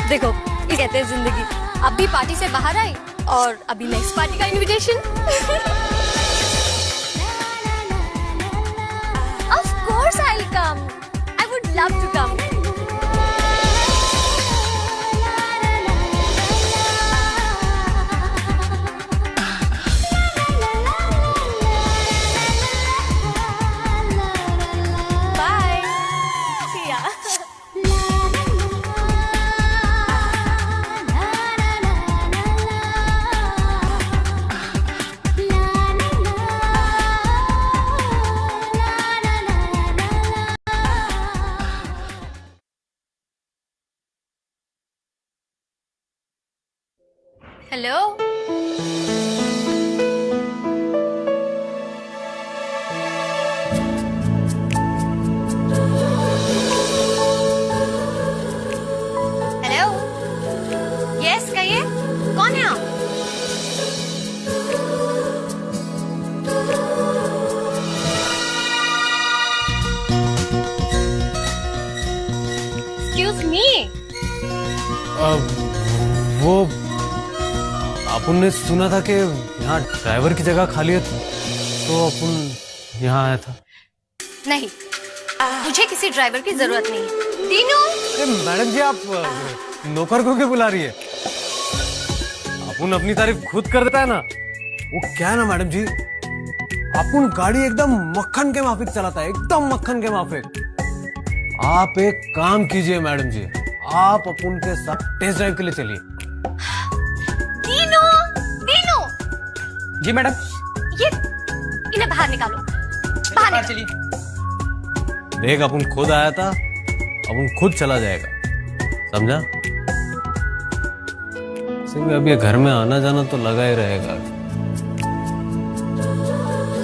देखो ये कहते हैं जिंदगी। अभी पार्टी से बाहर आई और अभी नेक्स्ट पार्टी का invitation. Of course I'll come. I would love to come. Bye. See ya. Hello hello yes कहिए कौन है आप? Excuse me. वो अपन ने सुना था कि यहाँ ड्राइवर की जगह खाली है तो अपन यहाँ आया था। नहीं मुझे किसी ड्राइवर की जरूरत नहीं है। तीनों अरे मैडम जी आप नौकर को क्यों बुला रही है? अपन अपनी तारीफ खुद कर देता है ना। वो क्या है ना मैडम जी, अपन गाड़ी एकदम मक्खन के माफिक चलाता है, एकदम मक्खन के माफिक। आप एक काम कीजिए मैडम जी, आप अपन के साथ टेस्ट ड्राइव के लिए चलिए। जी मैडम। ये इन्हें बाहर निकालो। बाहर चलिए। देख अपन खुद आया था, अपन खुद चला जाएगा, समझा? सिंह अब ये घर में आना जाना तो लगा ही रहेगा।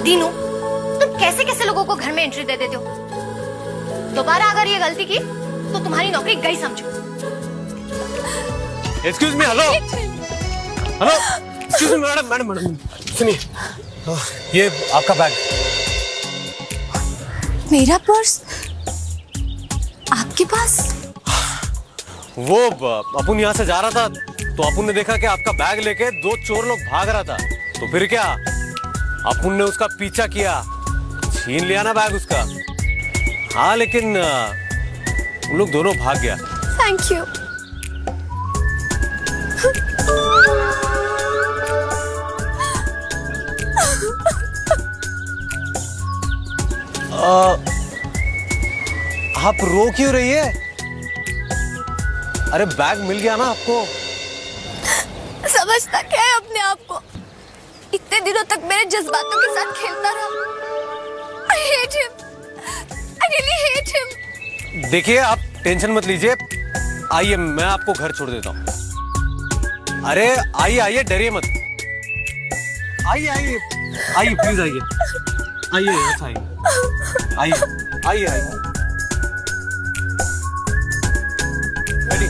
दीनू तुम कैसे कैसे लोगों को घर में एंट्री दे देते हो? दोबारा अगर ये गलती की तो तुम्हारी नौकरी गई समझो। Excuse me, hello hello, excuse me madam madam madam सुनिए, ये आपका बैग। मेरा पर्स आपके पास? वो अपन यहाँ से जा रहा था तो अपन ने देखा कि आपका बैग लेके दो चोर लोग भाग रहा था, तो फिर क्या अपन ने उसका पीछा किया, छीन लिया ना बैग उसका। हाँ लेकिन उन लोग दोनों भाग गया। Thank you. आप रो क्यों रही है? अरे बैग मिल गया ना आपको। समझता क्या है अपने आप को? इतने दिनों तक मेरे जज्बातों के साथ खेलता रहा। I hate him. I really hate him. देखिए आप टेंशन मत लीजिए, आइए मैं आपको घर छोड़ देता हूँ। अरे आइए आइए, डरिए मत, आइए आइए आइए प्लीज आइए आइए, यस आइए आइए आइए आइए। रेडी?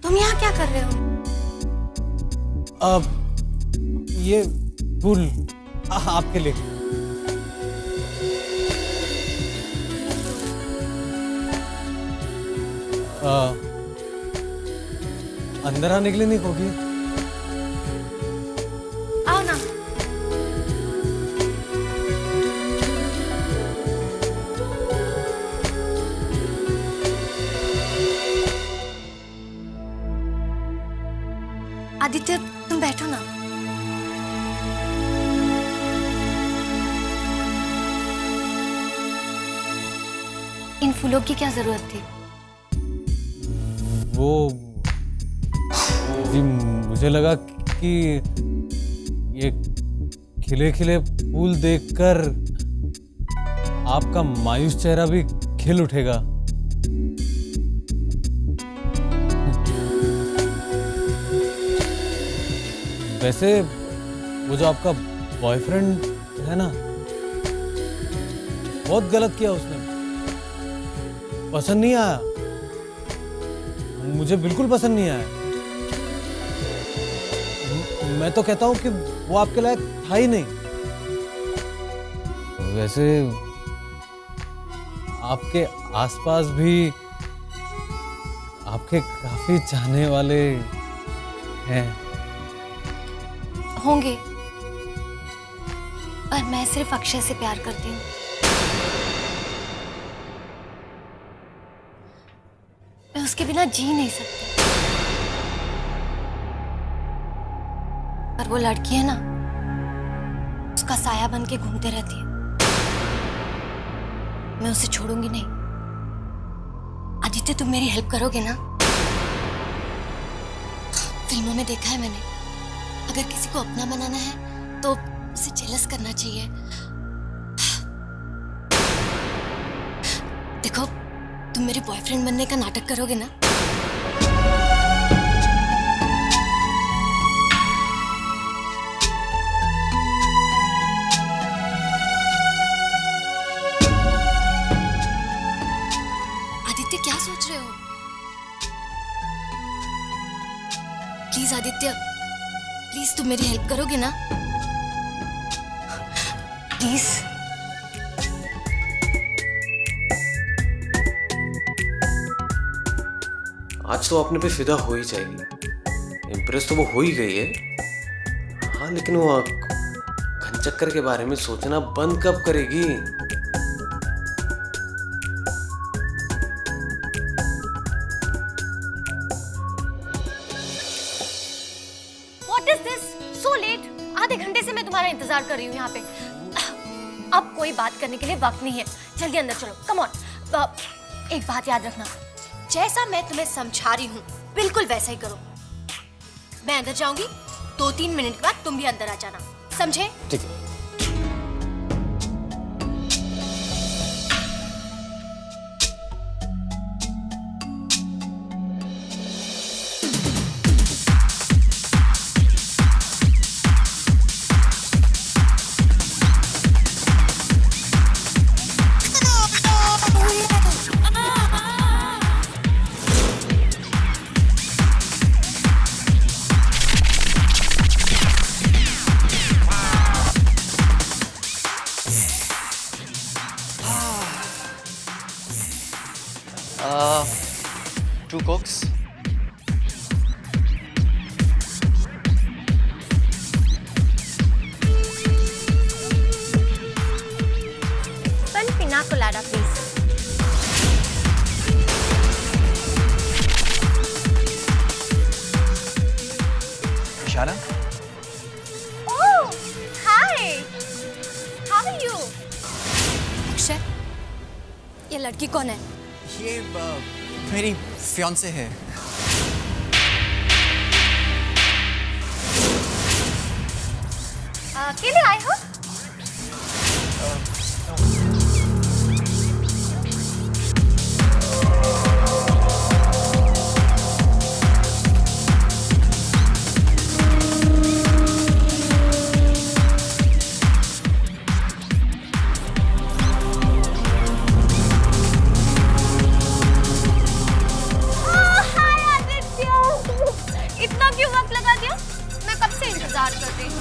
तुम यहाँ क्या कर रहे हो? अब ये फूल आपके लिए। अंदर आने के लिए नहीं होगी? आओ ना। आदित्य तुम बैठो ना। इन फूलों की क्या जरूरत थी? वो जी मुझे लगा कि ये खिले खिले फूल देखकर आपका मायूस चेहरा भी खिल उठेगा। वैसे वो जो आपका बॉयफ्रेंड है ना, बहुत गलत किया उसने। पसंद नहीं आया, मुझे बिल्कुल पसंद नहीं आया। मैं तो कहता हूं कि वो आपके लायक था ही नहीं। वैसे आपके आसपास भी आपके काफी चाहने वाले हैं। होंगे, पर मैं सिर्फ अक्षय से प्यार करती हूँ। मैं उसके बिना जी नहीं सकती। पर वो लड़की है ना, उसका साया बन के घूमते रहती है। मैं उसे छोड़ूंगी नहीं। आदित्य तुम मेरी हेल्प करोगे ना? फिल्मों में देखा है मैंने, अगर किसी को अपना बनाना है तो उसे जेलस करना चाहिए। देखो, तुम मेरे बॉयफ्रेंड बनने का नाटक करोगे ना? आदित्य क्या सोच रहे हो? प्लीज आदित्य, प्लीज तुम मेरी हेल्प करोगे ना? प्लीज। आज तो अपने पे फिदा हो ही जाएगी। इम्प्रेस तो वो हो ही गई है। हाँ, लेकिन वो घनचक्कर के बारे में सोचना बंद कब करेगी? What is this? So late? आधे घंटे से मैं तुम्हारा इंतजार कर रही हूँ यहाँ पे। अब कोई बात करने के लिए वक्त नहीं है। जल्दी अंदर चलो, कम ऑन। एक बात याद रखना, जैसा मैं तुम्हें समझा रही हूँ बिल्कुल वैसा ही करो। मैं अंदर जाऊंगी, 2-3 मिनट के बाद तुम भी अंदर आ जाना, समझे? ठीक है। Two Cokes. One pina colada, please. Ishana? Oh, hi. How are you? Akshay, ये लड़की कौन है? ये मेरी फियांसे है। अकेले आए हो? इतना क्यों वक्त लगा दिया? मैं कब से इंतजार कर रही हूँ।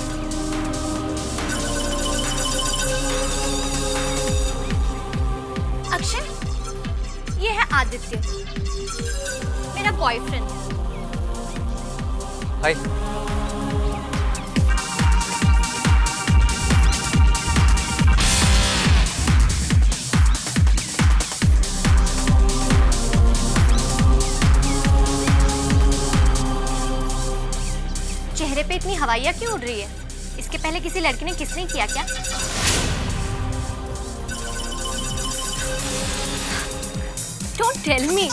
आदित्य, मेरा बॉयफ्रेंड है। हाय। चेहरे पे इतनी हवाइयाँ क्यों उड़ रही है? इसके पहले किसी लड़की ने किस नहीं किया क्या? Don't tell me.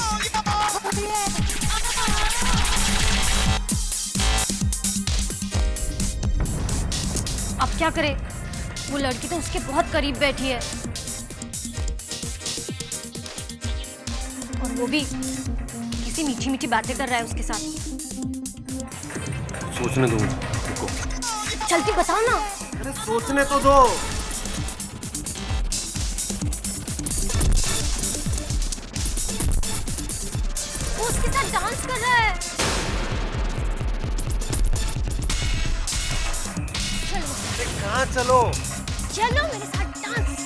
अब क्या करे? वो लड़की तो उसके बहुत करीब बैठी है और वो भी किसी मीठी मीठी बातें कर रहा है उसके साथ। सोचने दो रुको। जल्दी बताओ ना। अरे सोचने तो दो। वो उसके साथ डांस कर रहा है। चलो कहाँ चलो? चलो मेरे साथ डांस।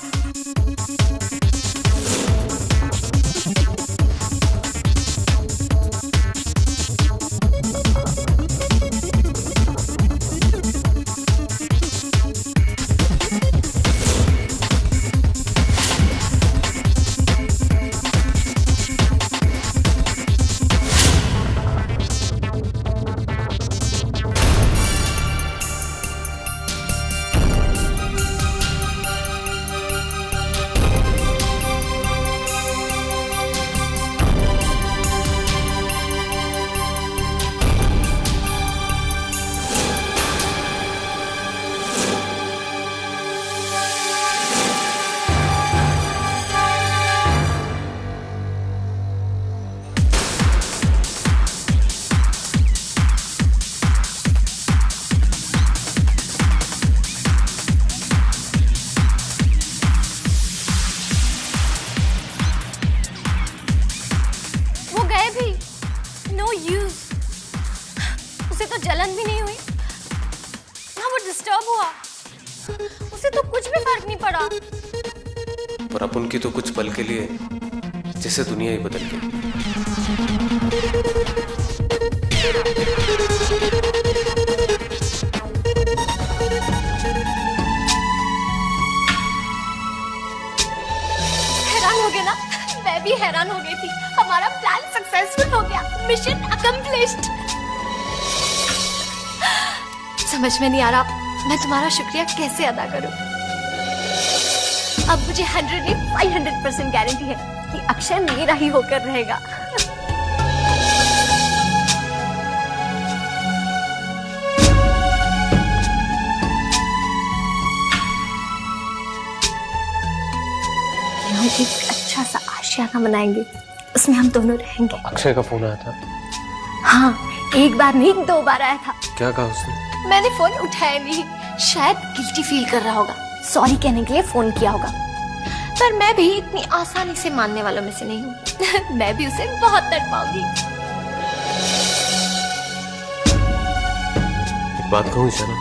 जलन भी नहीं हुई ना वो डिस्टर्ब हुआ, उसे तो कुछ भी फर्क नहीं पड़ा। पर अपन की तो कुछ पल के लिए जैसे दुनिया ही बदल गई। हैरान हो गए ना? मैं भी हैरान हो गई थी। हमारा प्लान सक्सेसफुल हो गया, मिशन अकम्प्लिश्ड। समझ में नहीं आ रहा मैं तुम्हारा शुक्रिया कैसे अदा करूं। अब मुझे 100 नहीं 500% गारंटी है कि अक्षय मेरा ही होकर रहेगा। हम एक अच्छा सा आशियाना बनाएंगे, उसमें हम दोनों रहेंगे। अक्षय का फोन आया था? हाँ, एक बार नहीं 2 बार आया था। क्या कहा उसने? मैंने फोन उठाया नहीं, शायद गिल्टी फील कर रहा होगा, सॉरी कहने के लिए फोन किया होगा। पर मैं भी इतनी आसानी से मानने वालों में से नहीं हूँ। मैं भी उसे बहुत तड़पाऊंगी। एक बात कहूँ ईशाना,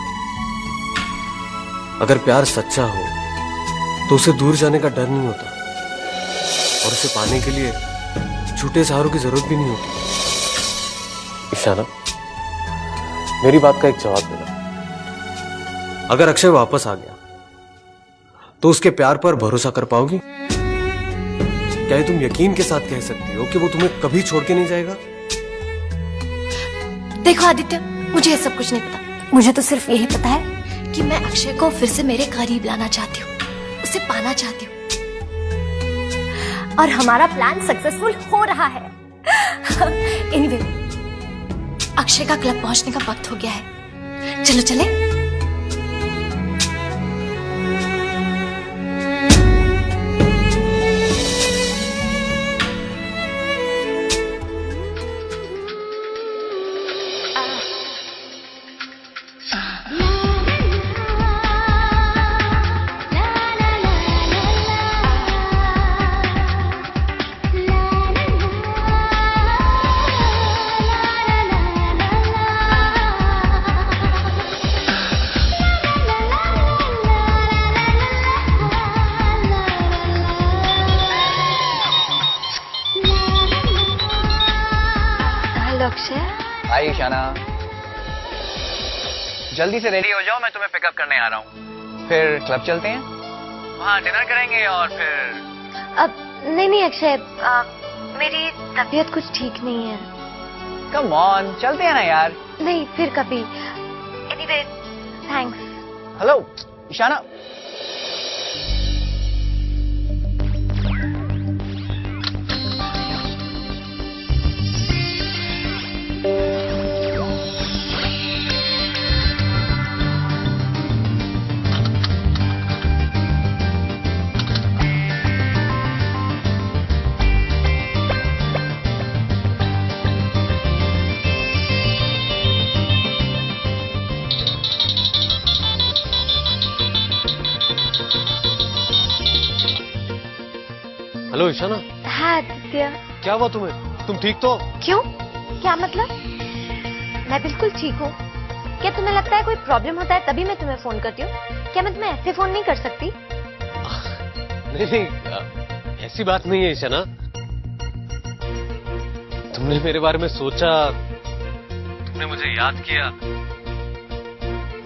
अगर प्यार सच्चा हो तो उसे दूर जाने का डर नहीं होता और उसे पाने के लिए झूठे सहारों की जरूरत भी नहीं होती। ईशाना, मेरी बात का एक जवाब देना। अगर अक्षय वापस आ गया तो उसके प्यार पर भरोसा कर पाओगी? क्या ये तुम यकीन के साथ कह सकती हो कि वो तुम्हें कभी छोड़ के नहीं जाएगा? देखो आदित्य, मुझे ये सब कुछ नहीं पता। मुझे तो सिर्फ यही पता है कि मैं अक्षय को फिर से मेरे करीब लाना चाहती हूँ, उसे पाना चाहती हूँ। और हमारा प्लान सक्सेसफुल हो रहा है। एनीवे, अक्षय का क्लब पहुंचने का वक्त हो गया है। चलो चले। हाय ईशाना, जल्दी से रेडी हो जाओ, मैं तुम्हें पिकअप करने आ रहा हूँ। फिर क्लब चलते हैं, वहाँ डिनर करेंगे और फिर अब नहीं अक्षय, मेरी तबीयत कुछ ठीक नहीं है। कम ऑन, चलते हैं ना यार। नहीं, फिर कभी। Anyway, thanks. Hello Ishana, hello Ishana, हाँ आदित्य। क्या हुआ तुम्हें? तुम ठीक तो? क्यों? क्या मतलब? मैं बिल्कुल ठीक हूँ। क्या तुम्हें लगता है कोई प्रॉब्लम होता है तभी मैं तुम्हें फोन करती हूँ? क्या मैं तुम्हें ऐसे फोन नहीं कर सकती? नहीं, ऐसी बात नहीं है ईशाना। तुमने मेरे बारे में सोचा, तुमने मुझे याद किया,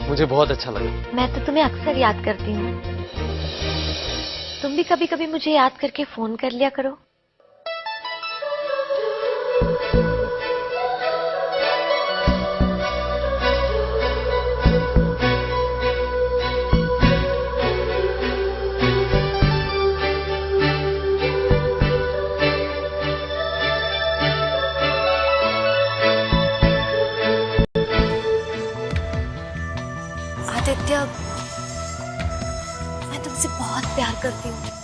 मुझे बहुत अच्छा लगा। मैं तो तुम्हें अक्सर याद करती हूँ। तुम भी कभी कभी मुझे याद करके फोन कर लिया करो। आदित्य, मैं तुमसे बहुत प्यार करती हूँ।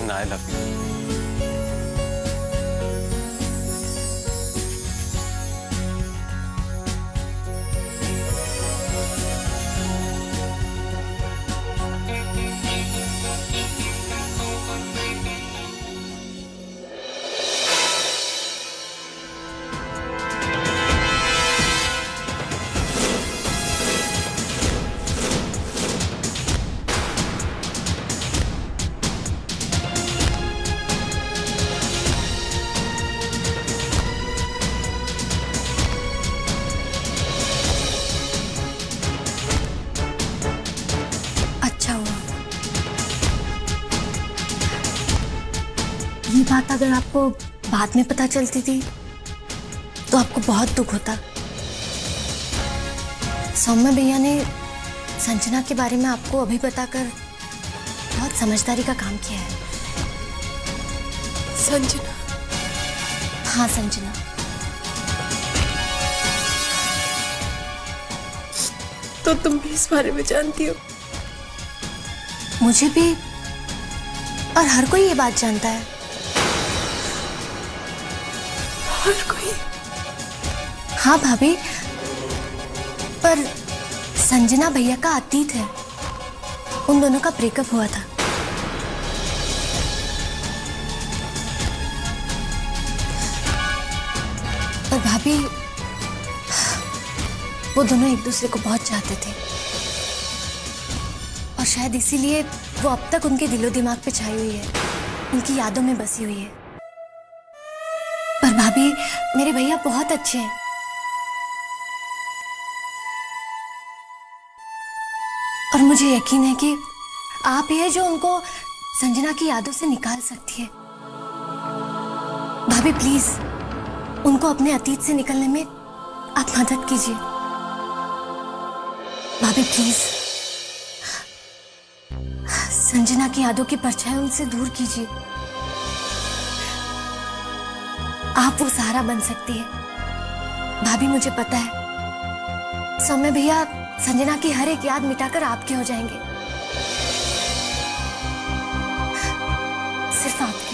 I love you. अच्छा हुआ। ये बात अगर आपको बाद में पता चलती थी तो आपको बहुत दुख होता। सौम्य भैया ने संजना के बारे में आपको अभी बताकर बहुत समझदारी का काम किया है। संजना? हाँ, संजना। तो तुम भी इस बारे में जानती हो? मुझे भी, और हर कोई ये बात जानता है। हर कोई? हाँ भाभी, पर संजना भैया का अतीत है। उन दोनों का ब्रेकअप हुआ था। पर भाभी, वो दोनों एक दूसरे को बहुत चाहते थे और शायद इसीलिए वो अब तक उनके दिलो दिमाग पे छाई हुई है, उनकी यादों में बसी हुई है। पर भाभी, मेरे भैया बहुत अच्छे हैं। और मुझे यकीन है कि आप ही है जो उनको संजना की यादों से निकाल सकती है। भाभी प्लीज, उनको अपने अतीत से निकलने में आप मदद कीजिए। भाभी प्लीज, संजना की यादों की परछाई उनसे दूर कीजिए। आप वो सहारा बन सकती है। भाभी मुझे पता है, सौम्य भैया संजना की हर एक याद मिटाकर आपके हो जाएंगे, सिर्फ आपके।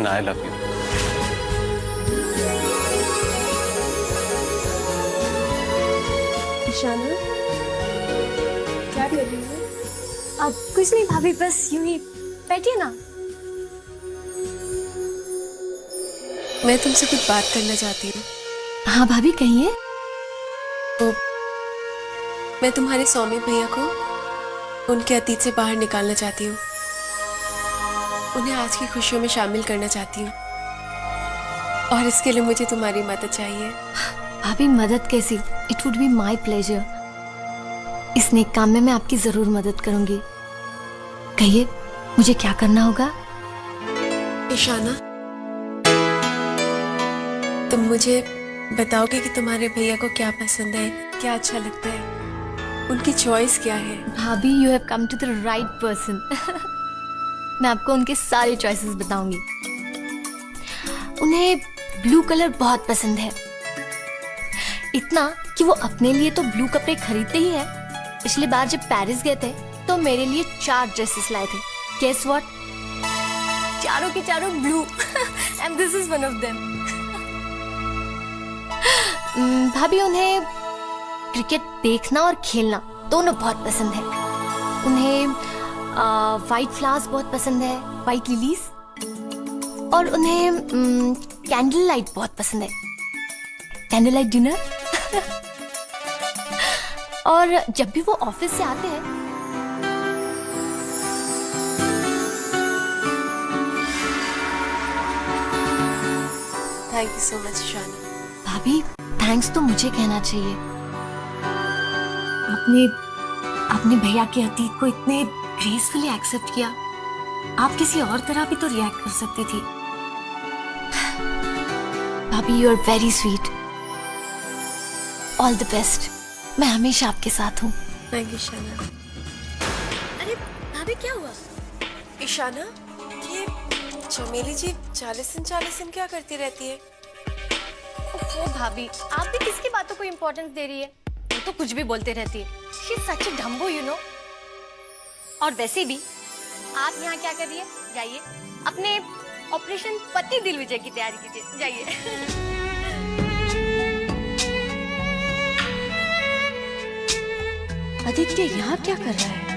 I love you. ईशाना, क्या कर रही हो? अब कुछ नहीं भाभी, बस यूं ही बैठिए ना। मैं तुमसे कुछ बात करना चाहती हूँ। हाँ भाभी, कहिए। तो मैं तुम्हारे सौम्य भैया को उनके अतीत से बाहर निकालना चाहती हूँ। उन्हें आज की खुशियों में शामिल करना चाहती हूँ, और इसके लिए मुझे तुम्हारी मदद चाहिए। भाभी मदद कैसी? It would be my pleasure. इस नेक काम में मैं आपकी जरूर मदद करूंगी। कहिए, मुझे क्या करना होगा? ईशाना, तुम मुझे बताओगे कि तुम्हारे भैया को क्या पसंद है, क्या अच्छा लगता है, उनकी चॉइस क्या है? भाभी, you have come to the right person. मैं आपको उनके सारे चॉइसेस बताऊंगी। उन्हें ब्लू कलर बहुत पसंद है, इतना कि वो अपने लिए तो ब्लू कपड़े खरीदते ही है। पिछली बार जब पेरिस गए थे तो मेरे लिए 4 ड्रेसेस लाए थे। Guess what? चारों के चारों blue. And this is one of them. भाभी, उन्हें क्रिकेट देखना और खेलना दोनों बहुत पसंद है। उन्हें वाइट फ्लावर्स बहुत पसंद है, वाइट लिलीज। और उन्हें कैंडल लाइट बहुत पसंद है, कैंडल लाइट डिनर। और जब भी वो ऑफिस से आते हैं, thank you so much Ishana. भाभी थैंक्स तो मुझे कहना चाहिए। आपने भैया के अतीत को इतने ग्रेसफुली एक्सेप्ट किया। आप किसी और तरह भी तो रिएक्ट कर सकती थी। भाभी, you are very sweet. All the best. मैं हमेशा आपके साथ हूँ। Thank you Ishana. अरे भाभी, क्या हुआ? ईशाना, ये चमेली जी चालीसन क्या करती रहती है? ओ भाभी, आप भी किसकी बातों को इम्पोर्टेंस दे रही है? वो तो कुछ भी बोलते रहती है। She is such a dumbo, you know. और वैसे भी आप यहाँ क्या कर रही है? जाइए अपने ऑपरेशन पति दिल विजय की तैयारी कीजिए, जाइए। आदित्य यहाँ क्या कर रहा है?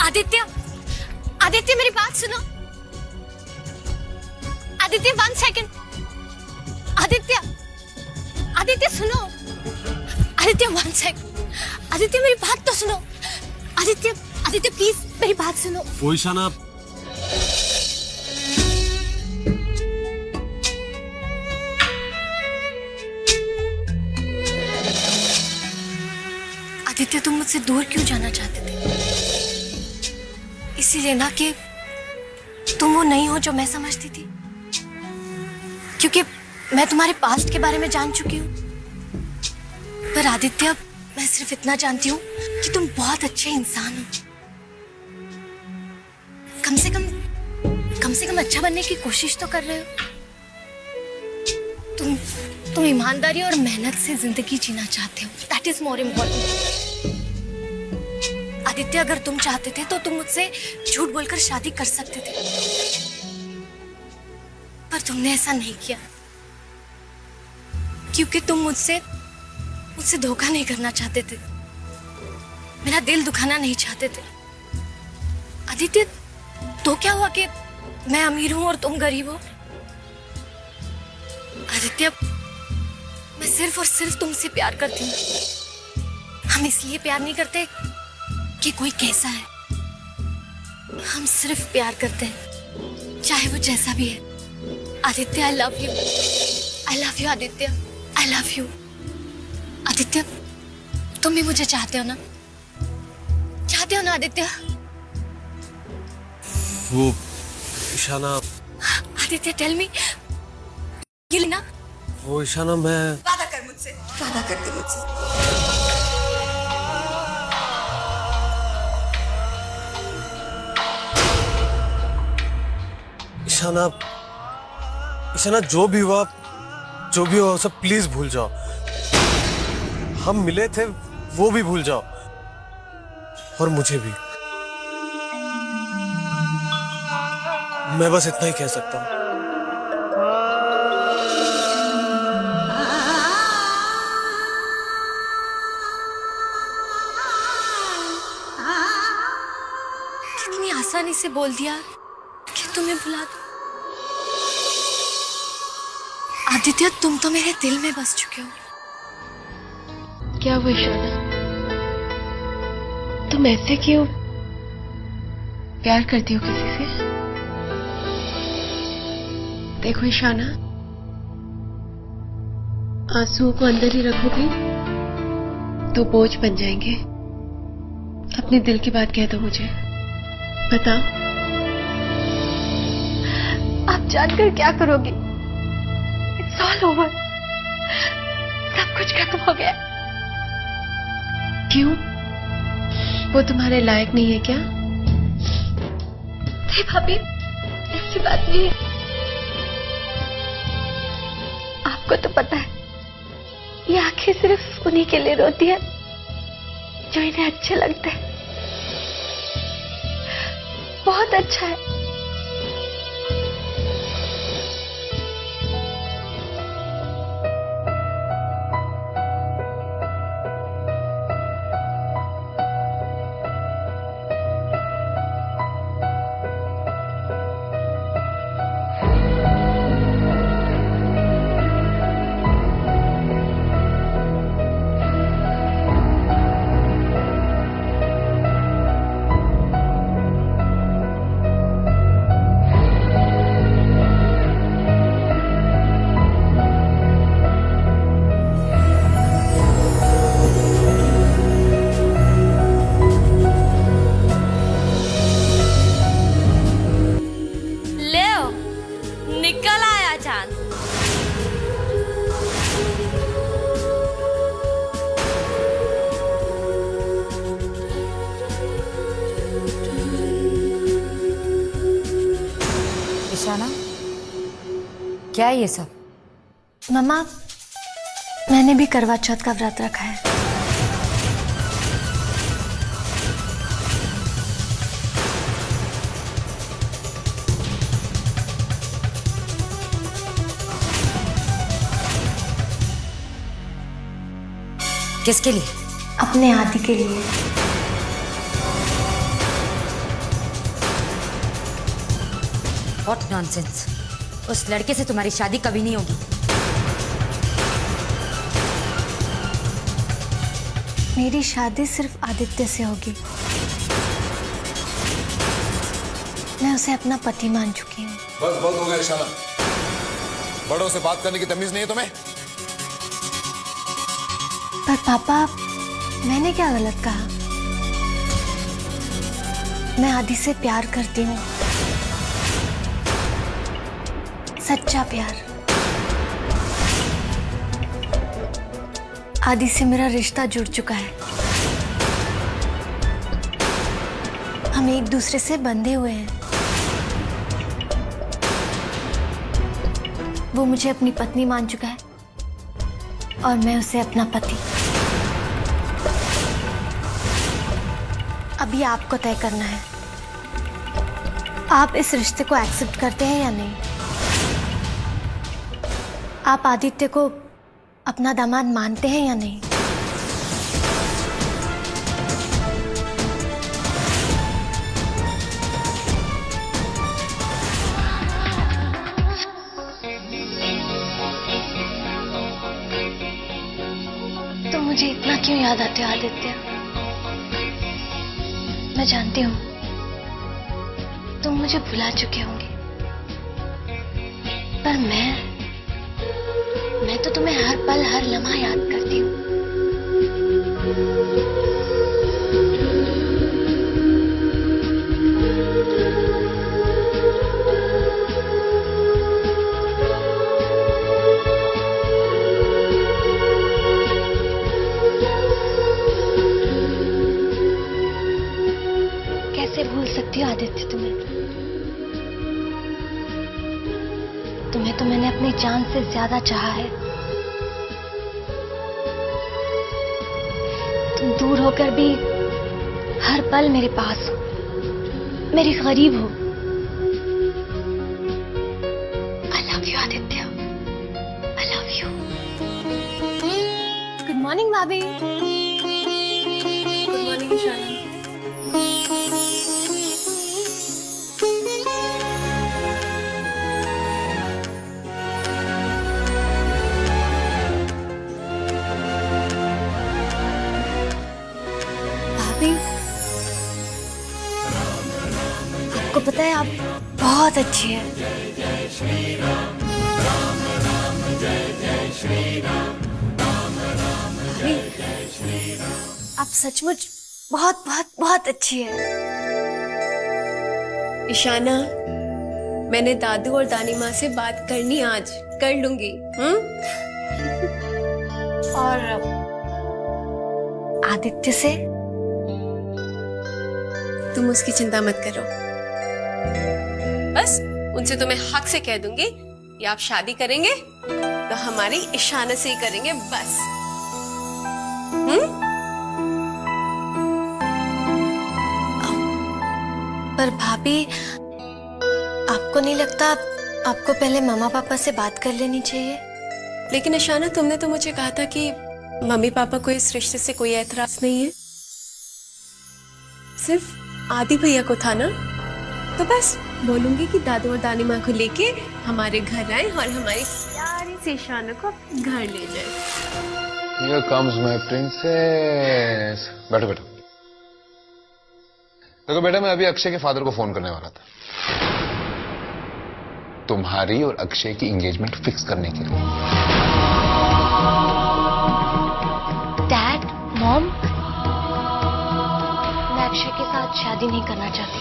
आदित्य, आदित्य मेरी बात सुनो। आदित्य 1 सेकंड। आदित्य, आदित्य सुनो। आदित्य 1 सेकंड। आदित्य मेरी बात तो सुनो। आदित्य, आदित्य प्लीज मेरी बात सुनो। वो ईशाना, आदित्य तुम मुझसे दूर क्यों जाना चाहते थे? इसीलिए ना कि तुम वो नहीं हो जो मैं समझती थी, क्योंकि मैं तुम्हारे पास्ट के बारे में जान चुकी हूँ। पर आदित्य, मैं सिर्फ इतना जानती हूँ कि तुम बहुत अच्छे इंसान हो। कम से कम अच्छा बनने की कोशिश तो कर रहे हो। तुम ईमानदारी और मेहनत से जिंदगी जीना चाहते हो। That is more important. Aditya, अगर तुम चाहते थे तो तुम मुझसे झूठ बोलकर शादी कर सकते थे, पर तुमने ऐसा नहीं किया, क्योंकि तुम मुझसे धोखा नहीं करना चाहते थे, मेरा दिल दुखाना नहीं चाहते थे। आदित्य, तो क्या हुआ कि मैं अमीर हूं और तुम गरीब हो? आदित्य, मैं सिर्फ और सिर्फ तुमसे प्यार करती हूँ। हम इसलिए प्यार नहीं करते कि कोई कैसा है, हम सिर्फ प्यार करते हैं, चाहे वो जैसा भी है। Aditya, I love you Aditya, I love you. Aditya, तुम भी मुझे चाहते हो ना आदित्य? वो ईशाना, आदित्य टेल मी, ये लेना। वो ईशाना, मैं वादा कर दे मुझसे। ईशाना, जो भी हुआ सब प्लीज भूल जाओ। हम मिले थे वो भी भूल जाओ, और मुझे भी। मैं बस इतना ही कह सकता हूँ। कितनी आसानी से बोल दिया कि तुम्हें भुला दूं। आदित्य, तुम तो मेरे दिल में बस चुके हो। क्या हुआ ईशाना, तुम ऐसे क्यों प्यार करती हो किसी से? देखो ईशाना, आंसुओं को अंदर ही रखोगी तो बोझ बन जाएंगे। अपने दिल की बात कह दो मुझे, बताओ। आप जानकर क्या करोगी? इट्स ऑल ओवर, सब कुछ खत्म हो गया। क्यों? वो तुम्हारे लायक नहीं है क्या? नहीं भाभी, ऐसी बात नहीं है। आपको तो पता है, ये आंखें सिर्फ उन्हीं के लिए रोती है जो इन्हें अच्छे लगते हैं। बहुत अच्छा है। ईशाना, क्या है ये सब? मम्मा, मैंने भी करवा चौथ का व्रत रखा है। किसके लिए? अपने आदि के लिए। What nonsense! उस लड़के से तुम्हारी शादी कभी नहीं होगी। मेरी शादी सिर्फ आदित्य से होगी। मैं उसे अपना पति मान चुकी हूँ। बस बहुत हो गया इशाना, बड़ों से बात करने की तमीज नहीं है तुम्हें? पर पापा, मैंने क्या गलत कहा? मैं आदि से प्यार करती हूँ, सच्चा प्यार। आदि से मेरा रिश्ता जुड़ चुका है। हम एक दूसरे से बंधे हुए हैं। वो मुझे अपनी पत्नी मान चुका है और मैं उसे अपना पति। अभी आपको तय करना है, आप इस रिश्ते को एक्सेप्ट करते हैं या नहीं। आप आदित्य को अपना दामाद मानते हैं या नहीं। तुम मुझे इतना क्यों याद आते हो आदित्य? मैं जानती हूँ तुम मुझे भुला चुके होंगे, पर मैं तो तुम्हें हर पल हर लम्हा याद करती हूँ। कैसे भूल सकती हो आदित्य तुम्हें तो मैंने अपनी जान से ज्यादा चाहा है। तुम दूर होकर भी हर पल मेरे पास हो, मेरे करीब हो। I love you Aditya, I love you। Good morning भाभी। Good morning Ishana. आपको पता है आप बहुत अच्छी है। भाभी, आप सचमुच बहुत बहुत बहुत अच्छी है। इशाना, मैंने दादू और दादी माँ से बात करनी आज कर लूंगी। और आदित्य से? तुम उसकी चिंता मत करो, बस उनसे तो मैं हक से कह दूंगी कि आप शादी करेंगे तो हमारी इशाना से ही करेंगे बस। पर भाभी, आपको नहीं लगता आपको पहले मामा पापा से बात कर लेनी चाहिए? लेकिन इशाना, तुमने तो मुझे कहा था कि मम्मी पापा को इस रिश्ते से कोई एतराज नहीं है, सिर्फ आदि भैया को था ना। तो बस बोलूंगी कि दादू और दादी माँ को लेके हमारे घर आए और हमारी प्यारी सी इशाना को घर ले जाए। Here comes my princess। बैठो बैठो। देखो बेटा, मैं अभी अक्षय के फादर को फोन करने वाला था, तुम्हारी और अक्षय की एंगेजमेंट फिक्स करने के लिए। डैड, मॉम, मैं अक्षय के साथ शादी नहीं करना चाहती।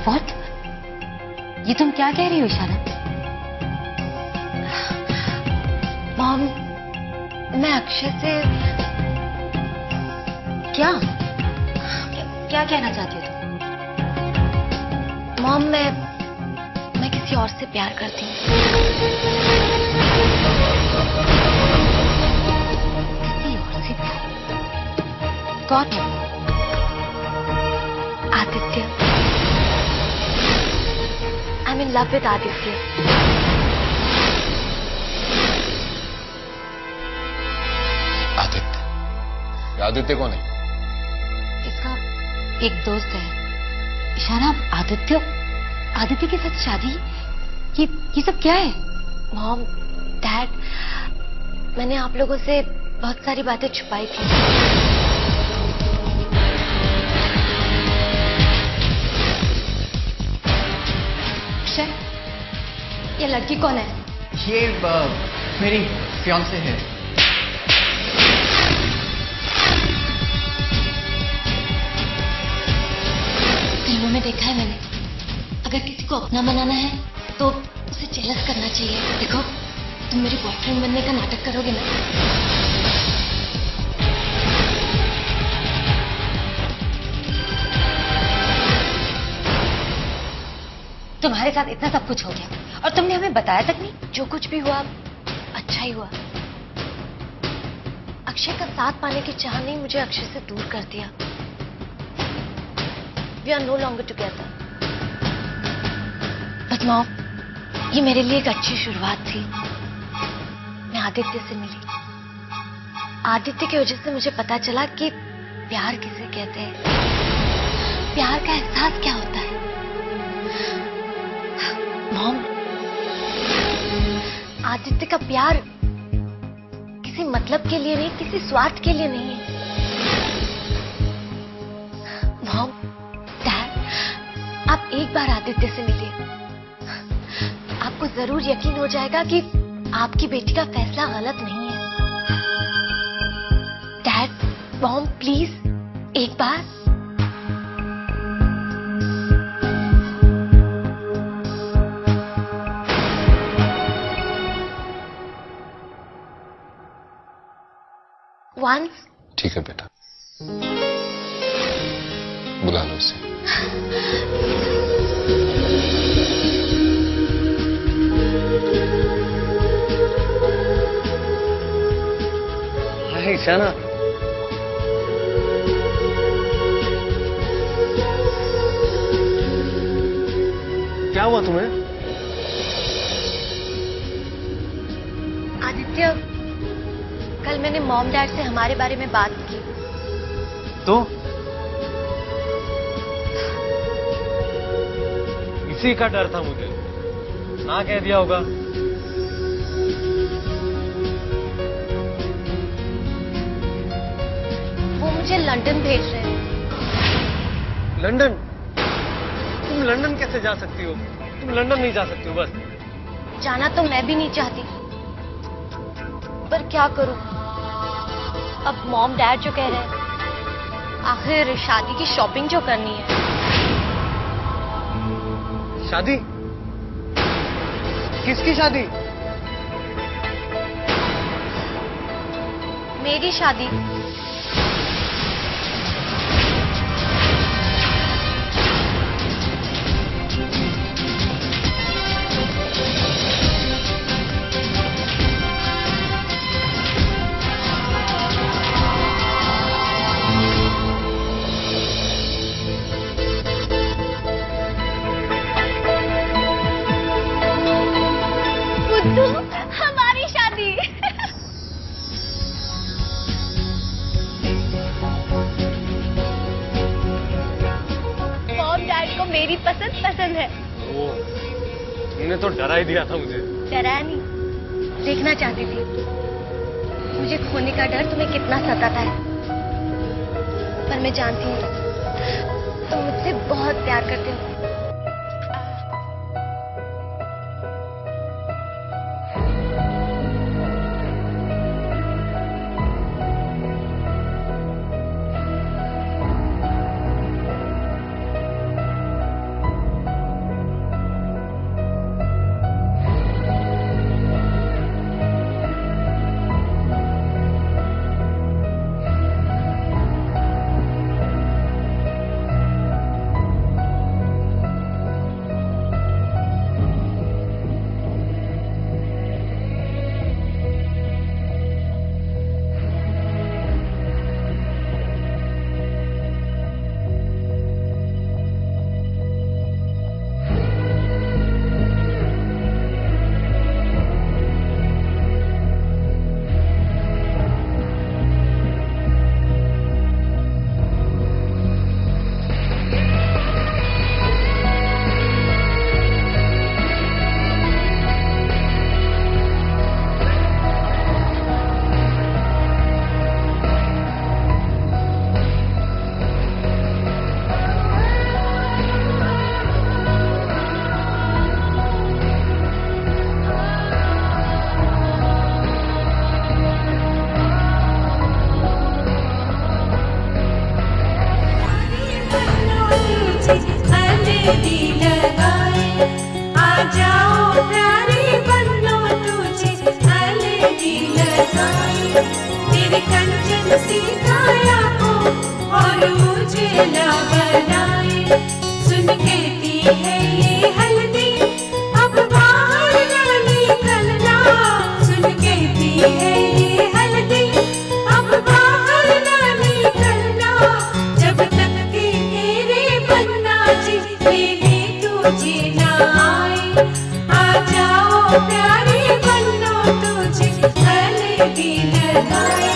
व्हाट? ये तुम क्या कह रही हो इशाना? मॉम, मैं अक्षय से क्या क्या कहना चाहती हो तुम? मॉम, मैं किसी और से प्यार करती हूँ। किसी और से प्यार? कौन है? Aditya. I am in love with Aditya. Aditya? Aditya कौन है? इसका एक दोस्त है। इशाना, आदित्य के साथ शादी? ये सब क्या है? मॉम, डैड, मैंने आप लोगों से बहुत सारी बातें छुपाई थी। अक्षय, ये लड़की कौन है? ये मेरी फियांसे है। फिल्मों में देखा है मैंने, अगर किसी को अपना बनाना है तो उसे जेलस करना चाहिए। देखो, तुम मेरे बॉयफ्रेंड बनने का नाटक करोगे ना? तुम्हारे साथ इतना सब कुछ हो गया और तुमने हमें बताया तक नहीं। जो कुछ भी हुआ अच्छा ही हुआ। अक्षय का साथ पाने की चाह ने मुझे अक्षय से दूर कर दिया। We are no longer together. But mom, ये मेरे लिए एक अच्छी शुरुआत थी। मैं आदित्य से मिली। आदित्य की वजह से मुझे पता चला कि प्यार किसे कहते हैं, प्यार का एहसास क्या होता है। मॉम, आदित्य का प्यार किसी मतलब के लिए नहीं, किसी स्वार्थ के लिए नहीं है। मॉम, डैड, आप एक बार आदित्य से मिलिए, आपको जरूर यकीन हो जाएगा कि आपकी बेटी का फैसला गलत नहीं है। डैड, मॉम, प्लीज एक बार। वंस। ठीक है बेटा, बुला लो इसे। हाय ईशाना। क्या हुआ तुम्हें? आदित्य, कल मैंने मॉम डैड से हमारे बारे में बात की। तो इसी का डर था मुझे, ना कह दिया होगा। वो मुझे लंदन भेज रहे हैं। लंदन? तुम लंदन कैसे जा सकती हो? तुम लंदन नहीं जा सकती हो। बस जाना तो मैं भी नहीं चाहती, पर क्या करूं? अब मॉम डैड जो कह रहे हैं, आखिर शादी की शॉपिंग जो करनी है। शादी? किसकी शादी? मेरी शादी। बुद्धू, हमारी शादी। मॉम डैड को मेरी पसंद पसंद है। ओ, तुमने तो डरा ही दिया था मुझे। डराया नहीं, देखना चाहती थी मुझे खोने का डर तुम्हें कितना सताता है। पर मैं जानती हूँ तुम मुझसे बहुत प्यार करते हो। जाओ प्यारी बनो तुझे हल्दी लगाई तेरे कंचन सी काया को और मुझे न बनाए सुन कहती है ये हल्दी अब बाहर न निकलना सुन कहती है ये हल्दी अब बाहर न निकलना जब तक के तेरे बनना जी मेरे तुझे न आए आ जाओ प्यारी बनो तुझे हल्दी लगाए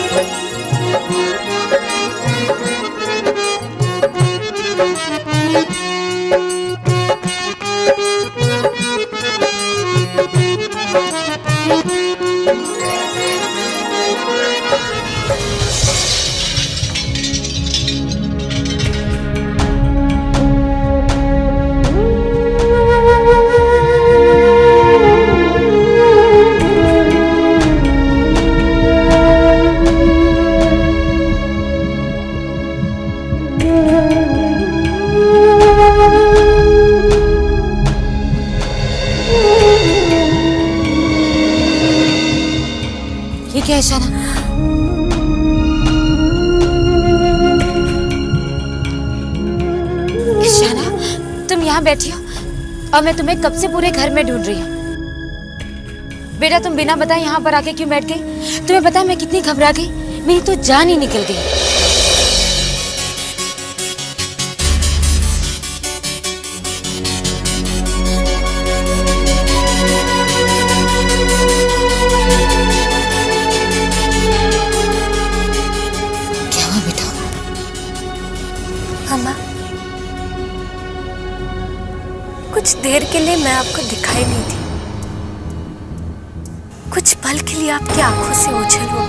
ये क्या इशारा? इशारा, तुम यहाँ बैठी हो और मैं तुम्हें कब से पूरे घर में ढूंढ रही हूँ। बेटा तुम बिना बताए यहाँ पर आके क्यों बैठ गई? तुम्हें पता है मैं कितनी घबरा गई, मेरी तो जान ही निकल गई। अम्मा, कुछ देर के लिए मैं आपको दिखाई नहीं दी, कुछ पल के लिए आपकी आंखों से ओझल हो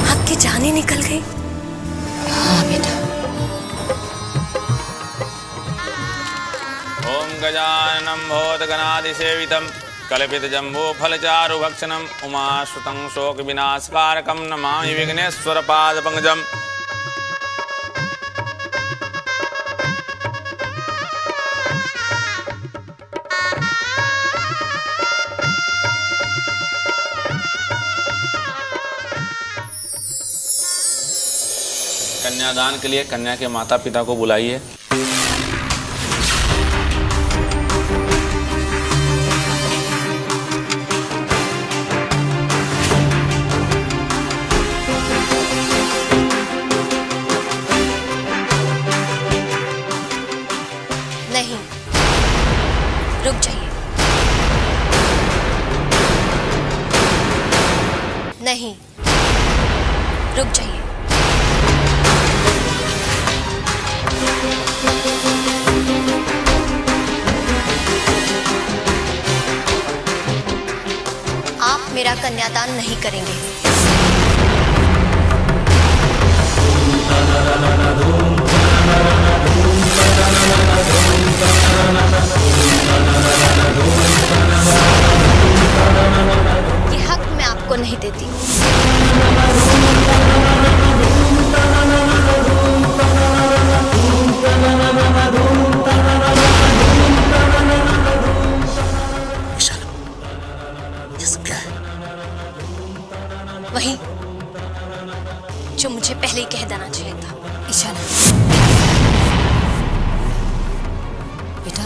आपकी जान ही निकल गई। हाँ बेटा। ओम गजाननं भूतगणाधिसेवितं कल्पितजम्बूफलचारुभक्षणम् उमाश्रुतं शोकविनाशकारकं नमामि विघ्नेश्वरपादपङ्कजम्। कन्यादान के लिए कन्या के माता पिता को बुलाइए। नहीं, रुक जाइए। नहीं, रुक जाइए। आप मेरा कन्यादान नहीं करेंगे। ये हक मैं आपको नहीं देती। वही जो मुझे पहले ही कह देना चाहिए था। इशारा, बेटा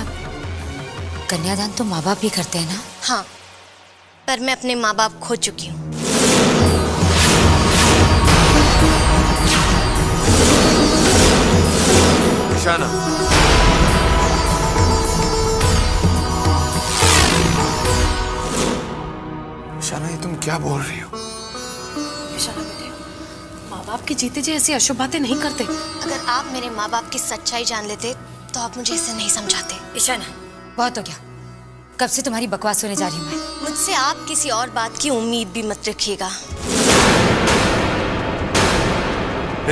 कन्यादान तो माँ बाप भी करते हैं ना? हाँ, पर मैं अपने माँ बाप खो चुकी हूँ। इशाना, इशाना ये तुम क्या बोल रही हो? इशारा बेटे, माँ बाप के जीते जी ऐसी अशुभ बातें नहीं करते। अगर आप मेरे माँ बाप की सच्चाई जान लेते तो आप मुझे ऐसे नहीं समझाते। इशाना, बहुत हो गया। कब से तुम्हारी बकवास सुने जा रही हूँ मैं। मुझसे आप किसी और बात की उम्मीद भी मत रखिएगा।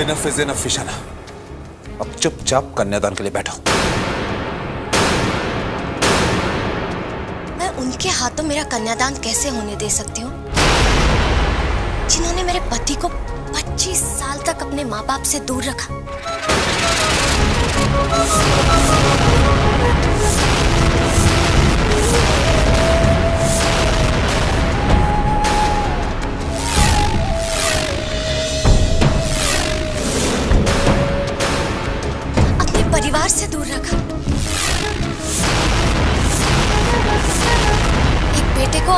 इनफ इज इनफ इशाना, अब चुपचाप कन्यादान के लिए बैठो। मैं उनके हाथों मेरा कन्यादान कैसे होने दे सकती हूँ जिन्होंने मेरे पति को 25 साल तक अपने माँ बाप से दूर रखा।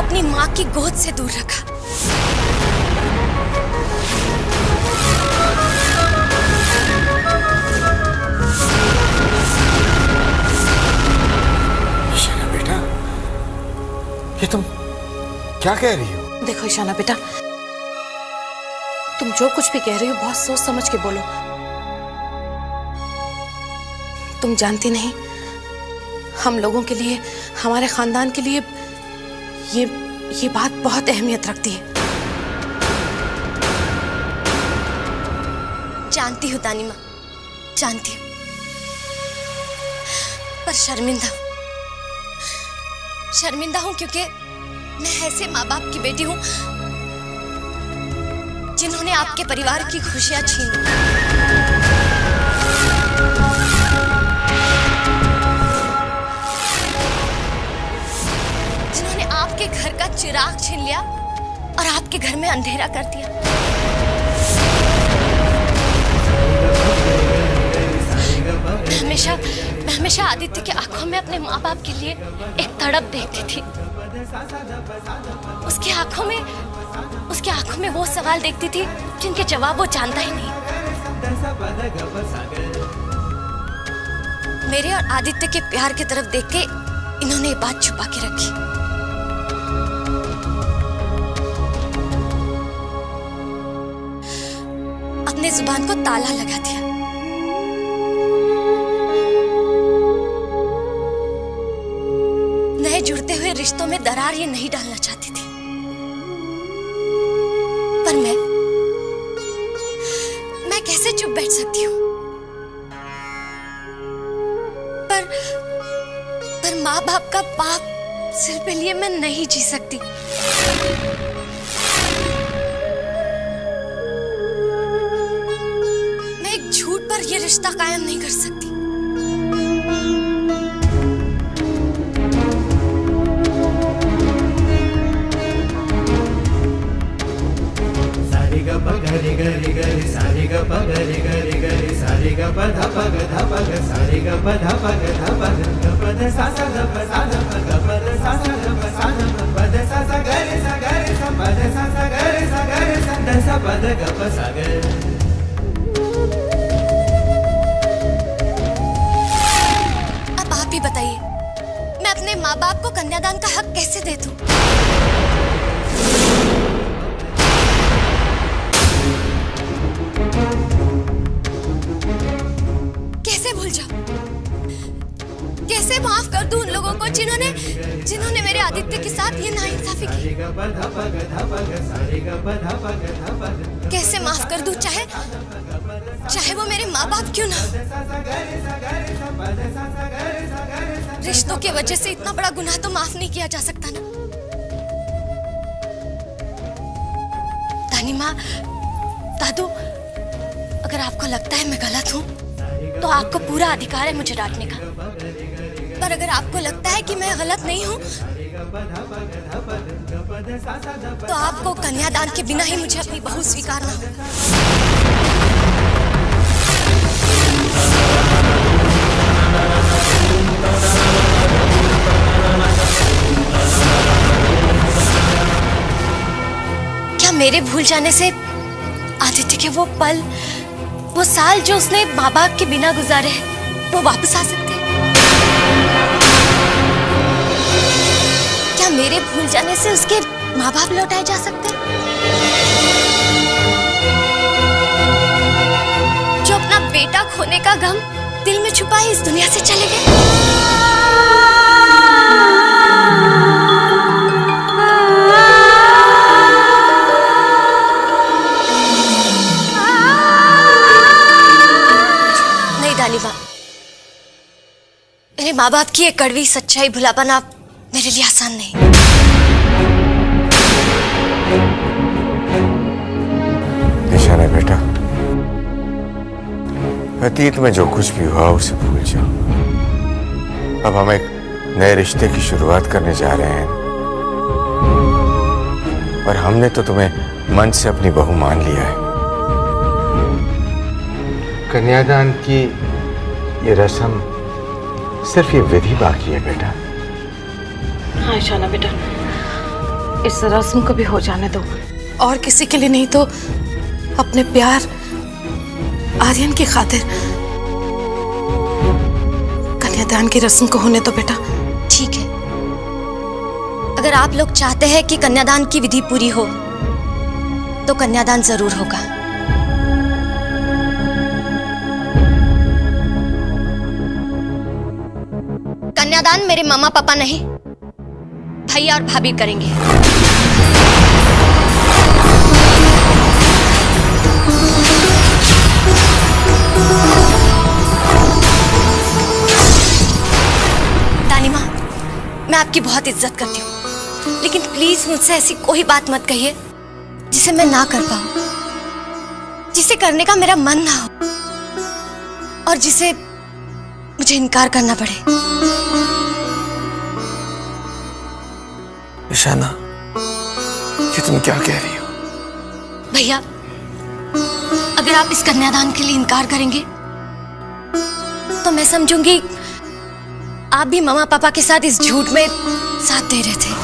अपनी माँ की गोद से दूर रखा। ईशाना बेटा, ये तुम क्या कह रही हो? देखो ईशाना बेटा, तुम जो कुछ भी कह रही हो बहुत सोच समझ के बोलो। तुम जानती नहीं, हम लोगों के लिए, हमारे खानदान के लिए ये बात बहुत अहमियत रखती है। जानती हूँ तानी माँ, जानती हूँ, पर शर्मिंदा हूँ क्योंकि मैं ऐसे माँ बाप की बेटी हूँ जिन्होंने आपके परिवार की खुशियां छीन ली। जिन्होंने आपके घर का चिराग छीन लिया और आपके घर में अंधेरा कर दिया। मैं हमेशा आदित्य की आंखों में अपने माँ बाप के लिए एक तड़प देखती थी। उसकी आंखों में वो सवाल देखती थी जिनके जवाब वो जानता ही नहीं। मेरे और आदित्य के प्यार की तरफ देख के इन्होंने ये बात छुपा के रखी। अपने जुबान को ताला लगा दिया। नए जुड़ते हुए रिश्तों में दरार ये नहीं डालना चाहती थी, पर मैं कैसे चुप बैठ सकती हूँ? पर माँ बाप का पाप सिर पे लिए मैं नहीं जी सकती। मैं एक झूठ पर ये रिश्ता कायम नहीं कर सकती। गरि गरि गरि सारे ग प गरि गरि गरि सारे ग प ध प ग ध प ग सारे ग प ध प ग ध प ग प ध सा सा ध प सा ध प ग प ध सा सा ध प सा ध प ध सा सा ग रे सा ग रे सा प ध सा सा ग रे सा ग रे सा ध सा प ध ग प सा ग। अब आप ही बताइए, मैं अपने माँ बाप को कन्यादान का हक कैसे दे दूं? कैसे माफ कर दूं उन लोगों को जिन्होंने मेरे आदित्य के साथ ये नाइंसाफी की? कैसे माफ कर दूं, चाहे वो मेरे माँ बाप क्यों ना? रिश्तों के वजह से इतना बड़ा गुनाह तो माफ नहीं किया जा सकता ना। तानी माँ, दादू, अगर आपको लगता है मैं गलत हूँ तो आपको पूरा अधिकार है मुझे डांटने का, पर अगर आपको लगता है कि मैं गलत नहीं हूँ तो आपको कन्यादान के बिना ही मुझे अपनी बहू स्वीकारना होगा। क्या मेरे भूल जाने से आदित्य के वो पल, वो साल जो उसने माँ बाप के बिना गुजारे हैं, वो वापस आ सकते हैं? क्या मेरे भूल जाने से उसके माँ बाप लौटाए जा सकते हैं? जो अपना बेटा खोने का गम दिल में छुपाए इस दुनिया से चले गए? नहीं दानी माँ, मेरे माँ बाप की एक कड़वी सच्चाई भुला पाना मेरे लिए आसान नहीं। ईशाना बेटा, अतीत में जो कुछ भी हुआ उसे भूल जाओ। अब हम एक नए रिश्ते की शुरुआत करने जा रहे हैं और हमने तो तुम्हें मन से अपनी बहू मान लिया है। कन्यादान की ये रस्म, सिर्फ ये विधि बाकी है बेटा। हाँ ईशाना बेटा, इस रस्म को भी हो जाने दो। और किसी के लिए नहीं तो अपने प्यार आर्यन की खातिर कन्यादान की रस्म को होने दो बेटा। ठीक है, अगर आप लोग चाहते हैं कि कन्यादान की विधि पूरी हो तो कन्यादान जरूर होगा। कन्यादान मेरे मामा पापा नहीं, भैया और भाभी करेंगे। दानी माँ, मैं आपकी बहुत इज्जत करती हूँ, लेकिन प्लीज मुझसे ऐसी कोई बात मत कहिए जिसे मैं ना कर पाऊं, जिसे करने का मेरा मन ना हो और जिसे मुझे इनकार करना पड़े। ईशाना, ये तुम क्या कह रही हो? भैया, अगर आप इस कन्यादान के लिए इनकार करेंगे तो मैं समझूंगी आप भी मामा पापा के साथ इस झूठ में साथ दे रहे थे।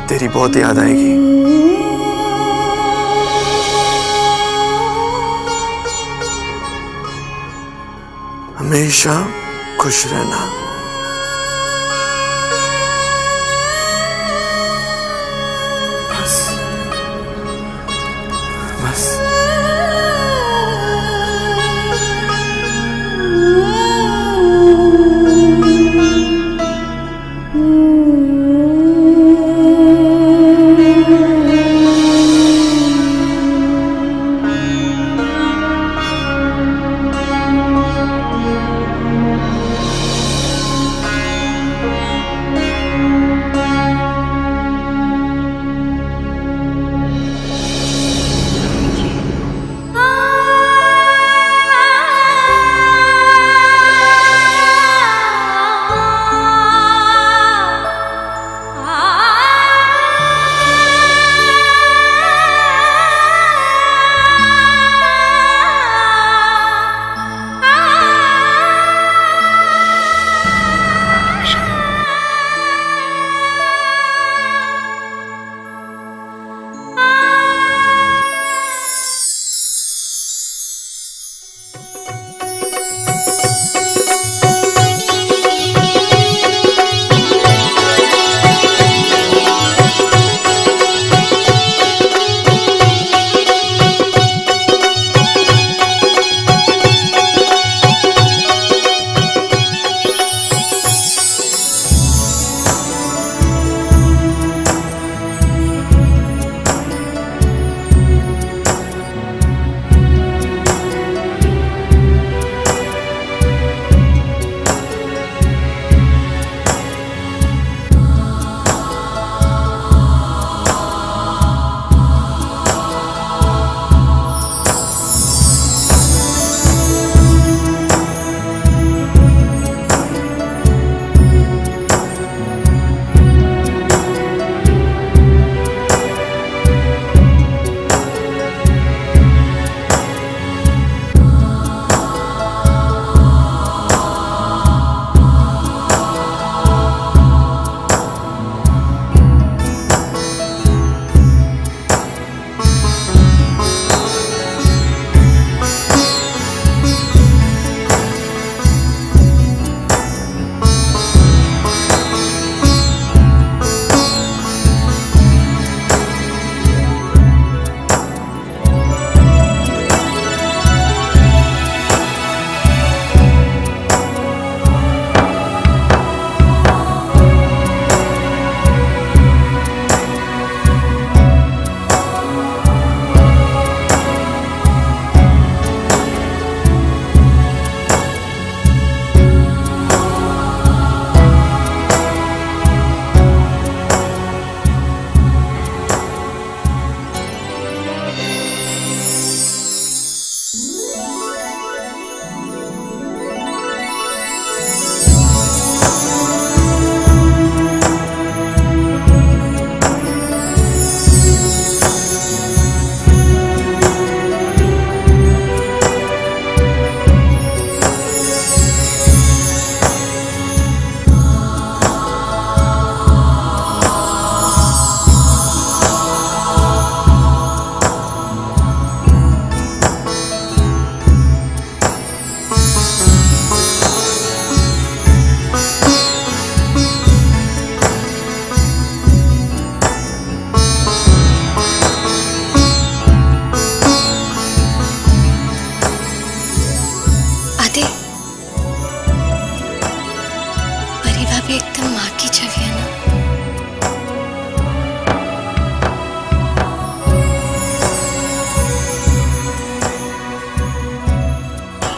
तेरी बहुत याद आएगी। हमेशा खुश रहना। बस बस।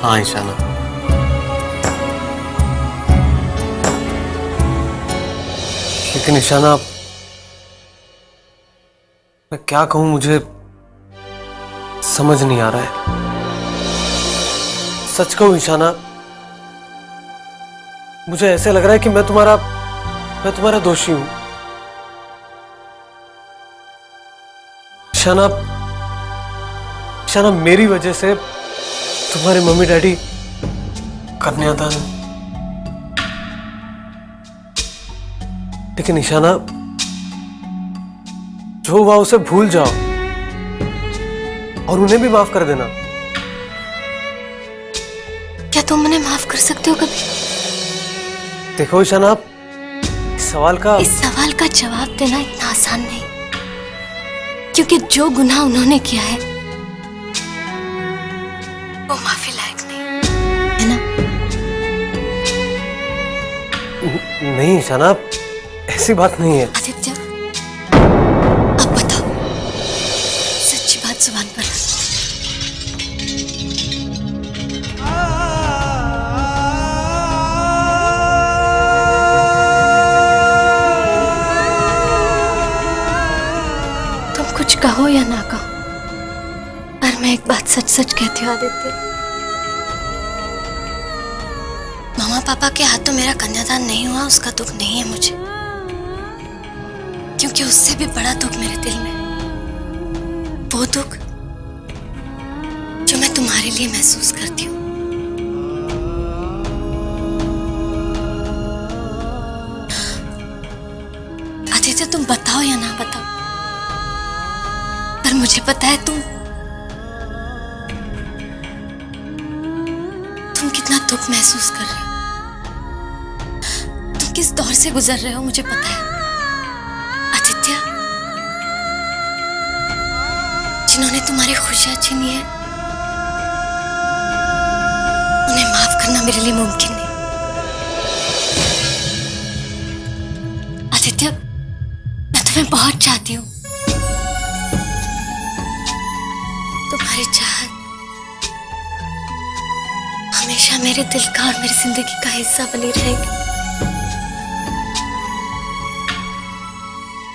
हाँ ईशाना, लेकिन ईशाना मैं क्या कहूं, मुझे समझ नहीं आ रहा है। सच कहूं ईशाना, मुझे ऐसे लग रहा है कि मैं तुम्हारा दोषी हूं। ईशाना, ईशाना मेरी वजह से तुम्हारे मम्मी डैडी कन्यादान, लेकिन ईशाना जो हुआ उसे भूल जाओ और उन्हें भी माफ कर देना। क्या तुम उन्हें माफ कर सकते हो कभी? देखो ईशाना, इस सवाल का जवाब देना इतना आसान नहीं, क्योंकि जो गुनाह उन्होंने किया है वो माफी लायक नहीं है ना? नहीं ईशाना, ऐसी बात नहीं है। आदित्य, अब बताओ, सच्ची बात जुबान पर ला। तुम कुछ कहो या ना कहो, पर मैं एक बात सच सच कहती हूँ आदित्य, मामा पापा के हाथों मेरा कन्यादान नहीं हुआ उसका दुख नहीं है मुझे, क्योंकि उससे भी बड़ा दुख मेरे दिल में, वो दुख जो मैं तुम्हारे लिए महसूस करती हूँ। आदित्य, तुम बताओ या ना बताओ, पर मुझे पता है तुम कितना दुख महसूस कर रहे हो, तुम किस दौर से गुजर रहे हो मुझे पता है। आदित्य, जिन्होंने तुम्हारी खुशियां छीनी है उन्हें माफ करना मेरे लिए मुमकिन नहीं। आदित्य, मैं तुम्हें बहुत चाहती हूँ, तुम्हारी चाहत हमेशा मेरे दिल का और मेरी जिंदगी का हिस्सा बनी रहेगी,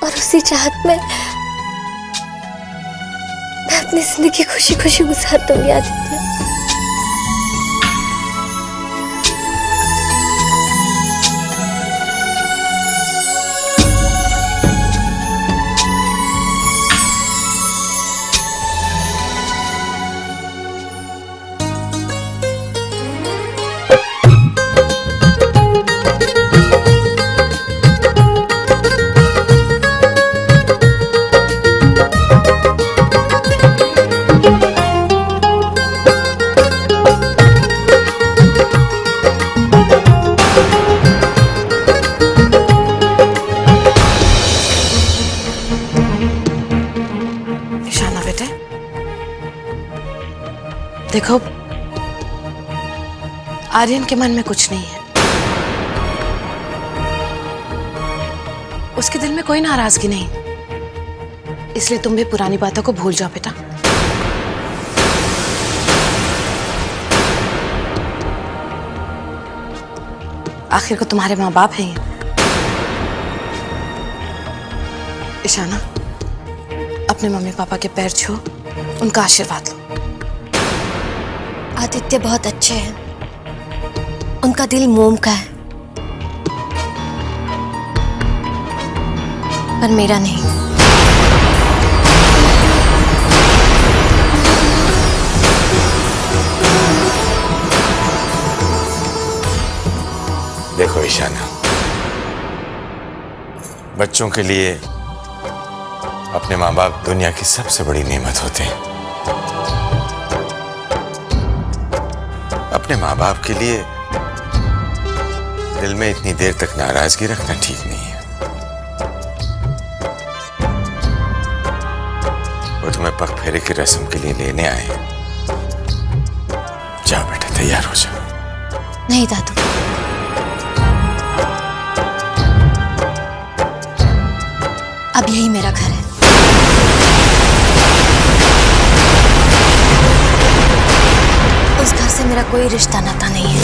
और उसी चाहत में मैं अपनी जिंदगी खुशी खुशी गुजार दूंगी आदित्य। देखो, आर्यन के मन में कुछ नहीं है, उसके दिल में कोई नाराजगी नहीं, इसलिए तुम भी पुरानी बातों को भूल जाओ बेटा। आखिर को तुम्हारे माँ बाप हैं ये। ईशाना, अपने मम्मी पापा के पैर छू, उनका आशीर्वाद लो। आदित्य बहुत अच्छे हैं, उनका दिल मोम का है, पर मेरा नहीं। देखो ईशाना, बच्चों के लिए अपने माँ बाप दुनिया की सबसे बड़ी नेमत होते हैं। अपने माँ बाप के लिए दिल में इतनी देर तक नाराजगी रखना ठीक नहीं है। वो तुम्हें पग फेरे की रस्म के लिए लेने आए हैं। जाओ बेटा, तैयार हो जाओ। नहीं दादू, अब यही मेरा घर है। उस घर से से मेरा कोई रिश्ता नाता नहीं है।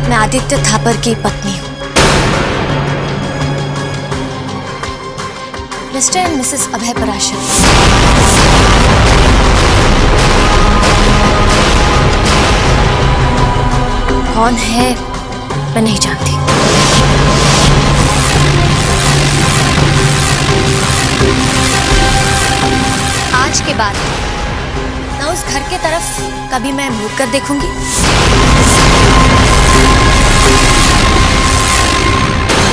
मैं आदित्य थापर की पत्नी हूँ। मिस्टर एंड मिसेस अभय पराशर। कौन है मैं नहीं जानती। आज के बाद ना उस घर के तरफ कभी मैं मुड़ कर देखूंगी,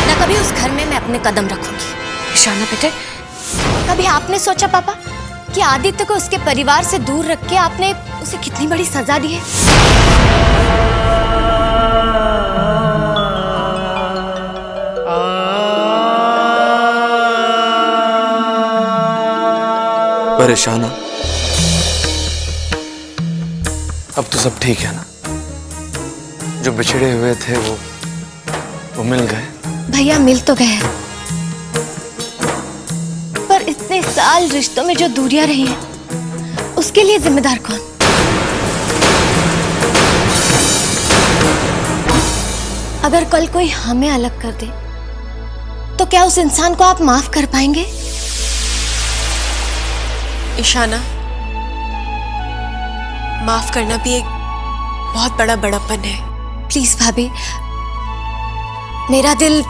ना कभी उस घर में मैं अपने कदम रखूंगी। ईशाना बेटे, कभी आपने सोचा पापा कि आदित्य को उसके परिवार से दूर रख के आपने उसे कितनी बड़ी सजा दी है? पर ईशाना, अब तो सब ठीक है ना? जो बिछड़े हुए थे वो मिल गए। भैया मिल तो गए, पर इतने साल रिश्तों में जो दूरियां रही हैं, उसके लिए जिम्मेदार कौन? अगर कल कोई हमें अलग कर दे तो क्या उस इंसान को आप माफ कर पाएंगे? ईशाना, माफ करना भी एक बहुत बड़ा बड़प्पन है। प्लीज भाभी, मेरा दिल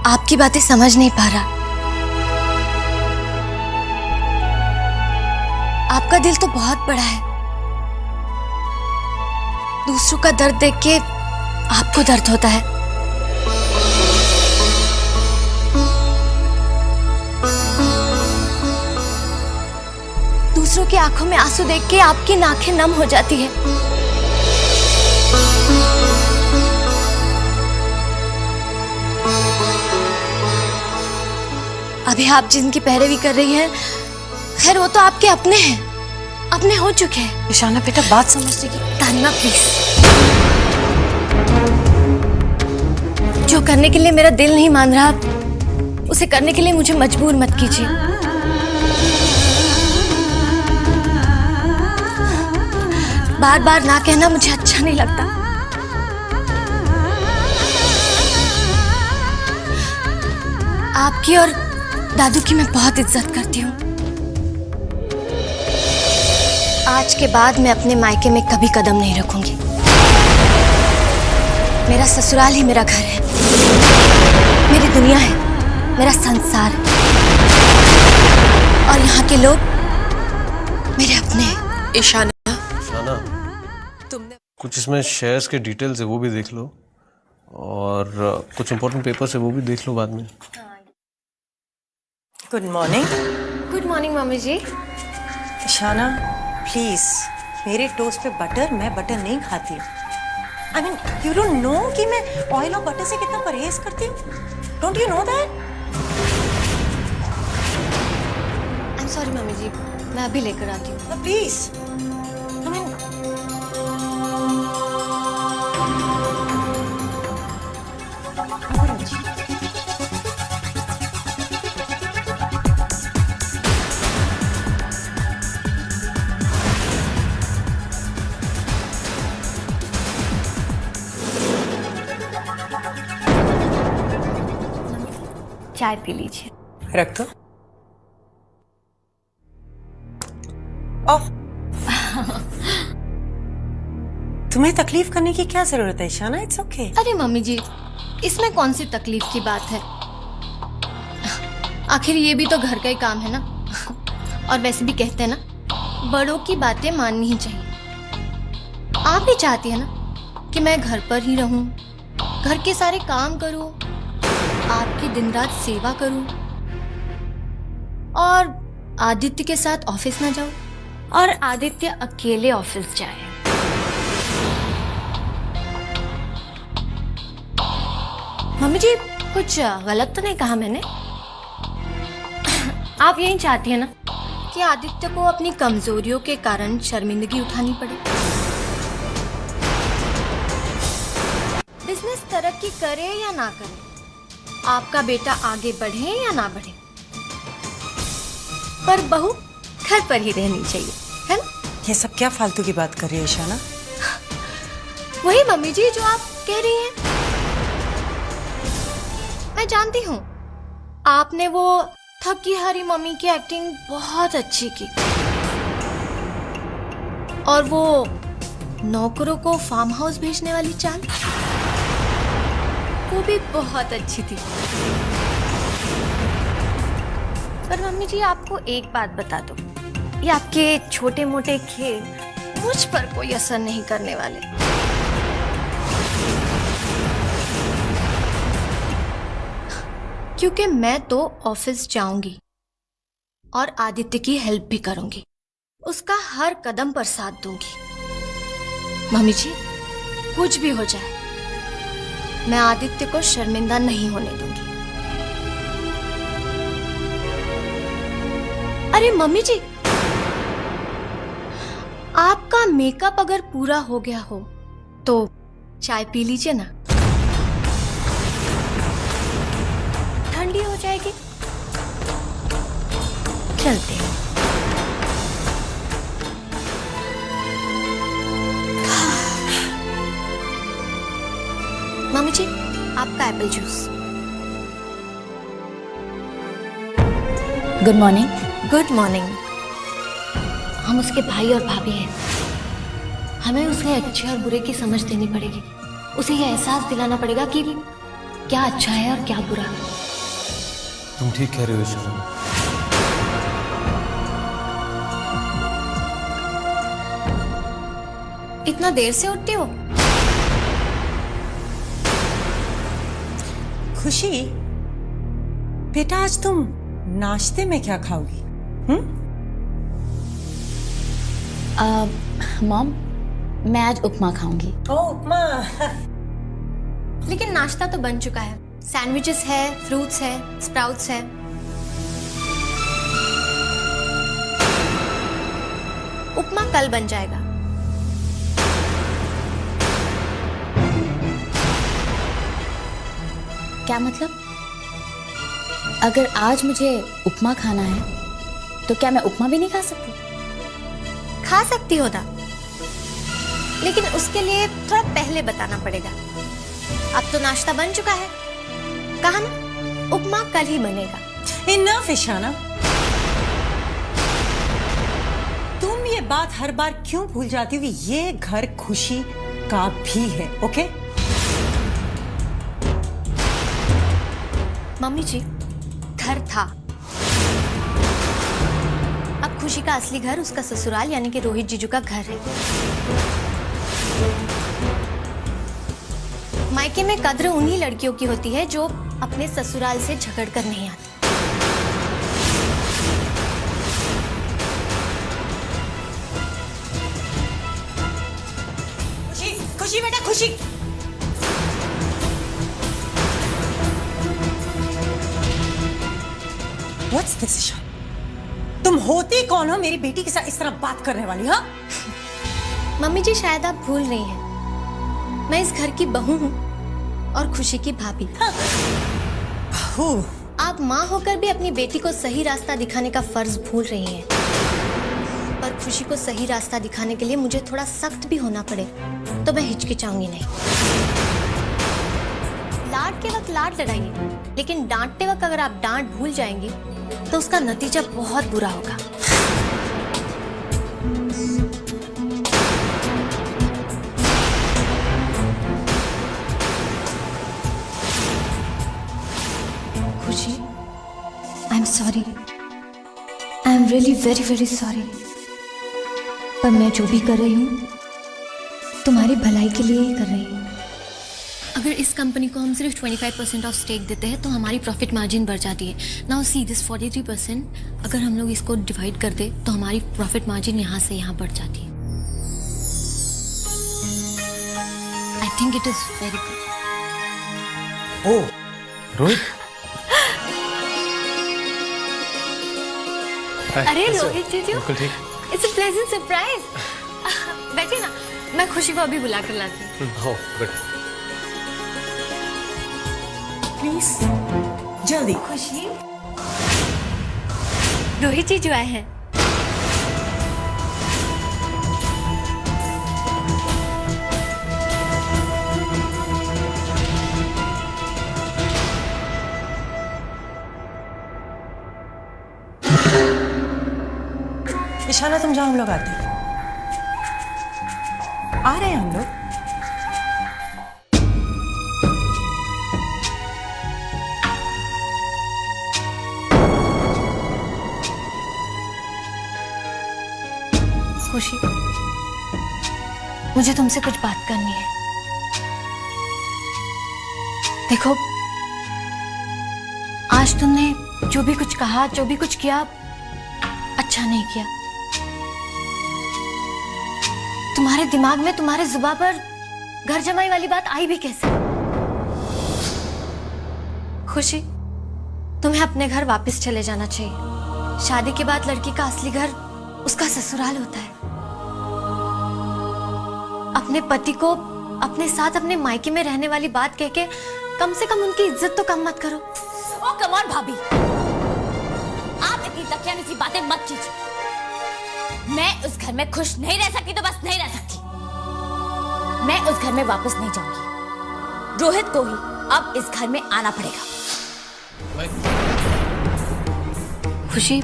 आपकी बातें समझ नहीं पा रहा। आपका दिल तो बहुत बड़ा है। दूसरों का दर्द देख के आपको दर्द होता है। दूसरों की आंखों में आंसू देख के आपकी नाकें नम हो जाती है। अभी आप जिनकी पैरवी कर रही हैं, खैर वो तो आपके अपने हैं, अपने हो चुके हैं। ईशाना बेटा, बात समझने की। तानिया प्लीज, जो करने के लिए मेरा दिल नहीं मान रहा, उसे करने के लिए मुझे मजबूर मत कीजिए। बार बार ना कहना मुझे अच्छा नहीं लगता। आपकी और दादू की मैं बहुत इज्जत करती हूँ। आज के बाद मैं अपने मायके में कभी कदम नहीं रखूंगी। मेरा ससुराल ही मेरा घर है, मेरी दुनिया है, मेरा संसार है, और यहाँ के लोग मेरे अपने हैं। ईशाना, तुमने कुछ इसमें शेयर्स के डिटेल्स है वो भी देख लो, और कुछ इंपॉर्टेंट पेपर्स है वो भी देख लो बाद में। Good morning. Good morning mummy ji. Ishana please, मेरे टोस्ट पे बटर, मैं बटर नहीं खाती हूँ। I mean you don't know कि मैं ऑयल और बटर से कितना परहेज करती हूँ। Don't you know that? I am sorry mummy ji, मैं अभी लेकर आती हूँ। प्लीज। आई मीन चाय पी लीजिए। रख दो। ओह, तुम्हें तकलीफ करने की क्या जरूरत है ईशाना? It's okay. अरे मम्मी जी, इसमें कौन सी तकलीफ की बात है? आखिर ये भी तो घर का ही काम है ना। और वैसे भी कहते हैं ना, बड़ों की बातें माननी ही चाहिए। आप भी चाहती है ना कि मैं घर पर ही रहूं, घर के सारे काम करूं, आपकी दिन रात सेवा करूं, और आदित्य के साथ ऑफिस ना जाऊं, और आदित्य अकेले ऑफिस जाए। मम्मी जी, कुछ गलत तो नहीं कहा मैंने? आप यही चाहती है ना कि आदित्य को अपनी कमजोरियों के कारण शर्मिंदगी उठानी पड़े? बिजनेस तरक्की करे या ना करे, आपका बेटा आगे बढ़े या ना बढ़े, पर बहू घर पर ही रहनी चाहिए, है ना? ये सब क्या फालतू की बात कर रही है ईशाना? वही मम्मी जी जो आप कह रही हैं। मैं जानती हूँ आपने वो थकी हारी मम्मी की एक्टिंग बहुत अच्छी की, और वो नौकरों को फार्म हाउस भेजने वाली चाल, वो भी बहुत अच्छी थी। पर मम्मी जी आपको एक बात बता दो, ये आपके छोटे मोटे खेल मुझ पर कोई असर नहीं करने वाले। क्योंकि मैं तो ऑफिस जाऊंगी और आदित्य की हेल्प भी करूंगी, उसका हर कदम पर साथ दूंगी। मम्मी जी कुछ भी हो जाए, मैं आदित्य को शर्मिंदा नहीं होने दूंगी। अरे मम्मी जी, आपका मेकअप अगर पूरा हो गया हो तो चाय पी लीजिए ना, ठंडी हो जाएगी। चलते हैं। मम्मी जी आपका Apple juice. Good morning. Good morning. हम उसके भाई और भाभी हैं, हमें उसके अच्छे और बुरे की समझ देनी पड़ेगी। उसे यह एहसास दिलाना पड़ेगा कि क्या अच्छा है और क्या बुरा। तुम ठीक कह रहे हो ईशाना। इतना देर से उठते हो? खुशी बेटा, आज तुम नाश्ते में क्या खाओगी? मॉम, मैं आज उपमा खाऊंगी। ओह उपमा। लेकिन नाश्ता तो बन चुका है, सैंडविचेस है, फ्रूट्स है, स्प्राउट्स है। उपमा कल बन जाएगा। क्या मतलब? अगर आज मुझे उपमा खाना है तो क्या मैं उपमा भी नहीं खा सकती? खा सकती हो ना, लेकिन उसके लिए थोड़ा पहले बताना पड़ेगा। अब तो नाश्ता बन चुका है, कहा ना उपमा कल ही बनेगा। इनफ ईशाना, तुम ये बात हर बार क्यों भूल जाती हो कि ये घर खुशी का भी है? ओके मम्मी जी, घर था, अब खुशी का असली घर उसका ससुराल यानी कि रोहित जीजू का घर है। मायके में कद्र उन्हीं लड़कियों की होती है जो अपने ससुराल से झगड़ कर नहीं आती। खुशी, खुशी बेटा खुशी। What's this, Ishan? तुम होती कौन हो मेरी बेटी के साथ इस तरह बात करने वाली? हाँ मम्मी जी शायद आप भूल रही हैं, मैं इस घर की बहू हूँ और खुशी की भाभी। बहू? आप माँ होकर भी अपनी बेटी को सही रास्ता दिखाने का फर्ज भूल रही हैं। पर खुशी को सही रास्ता दिखाने के लिए मुझे थोड़ा सख्त भी होना पड़े तो मैं हिचकिचाऊंगी नहीं। लाड के वक्त लाड लगाइए, लेकिन डांटते वक्त अगर आप डांट भूल जाएंगी तो उसका नतीजा बहुत बुरा होगा। खुशी, आई am sorry, I am really very very sorry. पर मैं जो भी कर रही हूँ तुम्हारी भलाई के लिए ही कर रही हूँ। अगर इस कंपनी को हम सिर्फ 25% ऑफ स्टेक देते हैं तो हमारी प्रॉफिट मार्जिन बढ़ जाती है। नाउ सी दिस 43%, अगर हम लोग इसको डिवाइड कर दे तो हमारी प्रॉफिट मार्जिन यहाँ से यहाँ बढ़ जाती है। I think it is very good. Oh Rohit. अरे रोहित जीजू, बिल्कुल ठीक। It's a pleasant surprise. बैठिए ना, मैं खुशी को अभी बुला कर लाती हूँ। हो गुड। प्लीज जल्दी। खुशी, रोहित जी जो आए हैं। इशाना तुम जाओ, हम लोग आते हैं। आ रहे हैं हम लोग। खुशी, मुझे तुमसे कुछ बात करनी है। देखो, आज तुमने जो भी कुछ कहा, जो भी कुछ किया, अच्छा नहीं किया। तुम्हारे दिमाग में, तुम्हारे जुबान पर घर जमाई वाली बात आई भी कैसे? खुशी, तुम्हें अपने घर वापस चले जाना चाहिए। शादी के बाद लड़की का असली घर उसका ससुराल होता है। अपने पति को अपने साथ अपने मायके में रहने वाली बात कह के कम से कम उनकी इज्जत तो कम मत करो। ओ कम ऑन भाभी, आप इतनी तकियानी सी बातें मत कीजिए। मैं उस घर में खुश नहीं रह सकती तो बस नहीं रह सकती। मैं उस घर में वापस नहीं जाऊंगी। रोहित को ही अब इस घर में आना पड़ेगा। खुशी,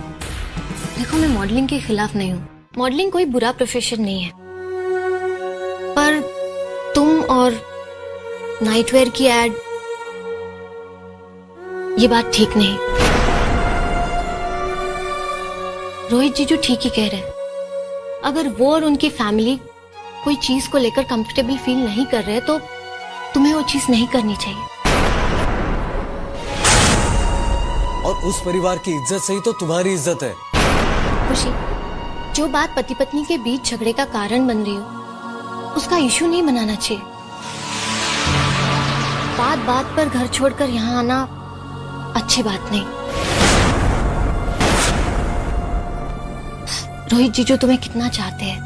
देखो, मैं मॉडलिंग के खिलाफ नहीं हूँ। मॉडलिंग कोई बुरा प्रोफेशन नहीं है, पर तुम और नाइटवेयर की एड, ये बात ठीक नहीं। रोहित जीजू ठीक ही कह रहे हैं। अगर वो और उनकी फैमिली कोई चीज को लेकर कंफर्टेबल फील नहीं कर रहे तो तुम्हें वो चीज नहीं करनी चाहिए। और उस परिवार की इज्जत से ही तो तुम्हारी इज्जत है। खुशी, जो बात पति पत्नी के बीच झगड़े का कारण बन रही हो, उसका इशू नहीं बनाना चाहिए। बात बात पर घर छोड़कर यहाँ आना अच्छी बात नहीं। रोहित जीजू तुम्हें कितना चाहते हैं।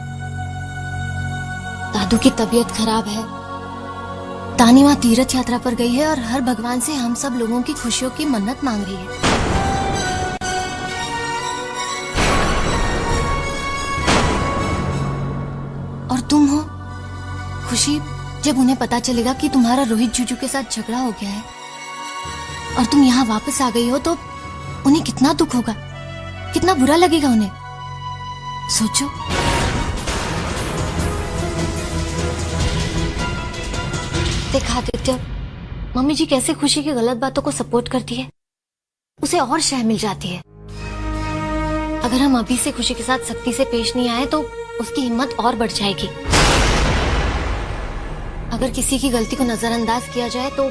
दादू की तबीयत खराब है, तानी माँ तीर्थ यात्रा पर गई है और हर भगवान से हम सब लोगों की खुशियों की मन्नत मांग रही है। और तुम हो खुशी, जब उन्हें पता चलेगा कि तुम्हारा रोहित जीजू के साथ झगड़ा हो गया है और तुम यहाँ वापस आ गई हो, तो उन्हें कितना दुख होगा, कितना बुरा लगेगा उन्हें। सोचो। देखा आदित्य, मम्मी जी कैसे खुशी की गलत बातों को सपोर्ट करती है, उसे और शह मिल जाती है। अगर हम अभी से खुशी के साथ सख्ती से पेश नहीं आए तो उसकी हिम्मत और बढ़ जाएगी। अगर किसी की गलती को नजरअंदाज किया जाए तो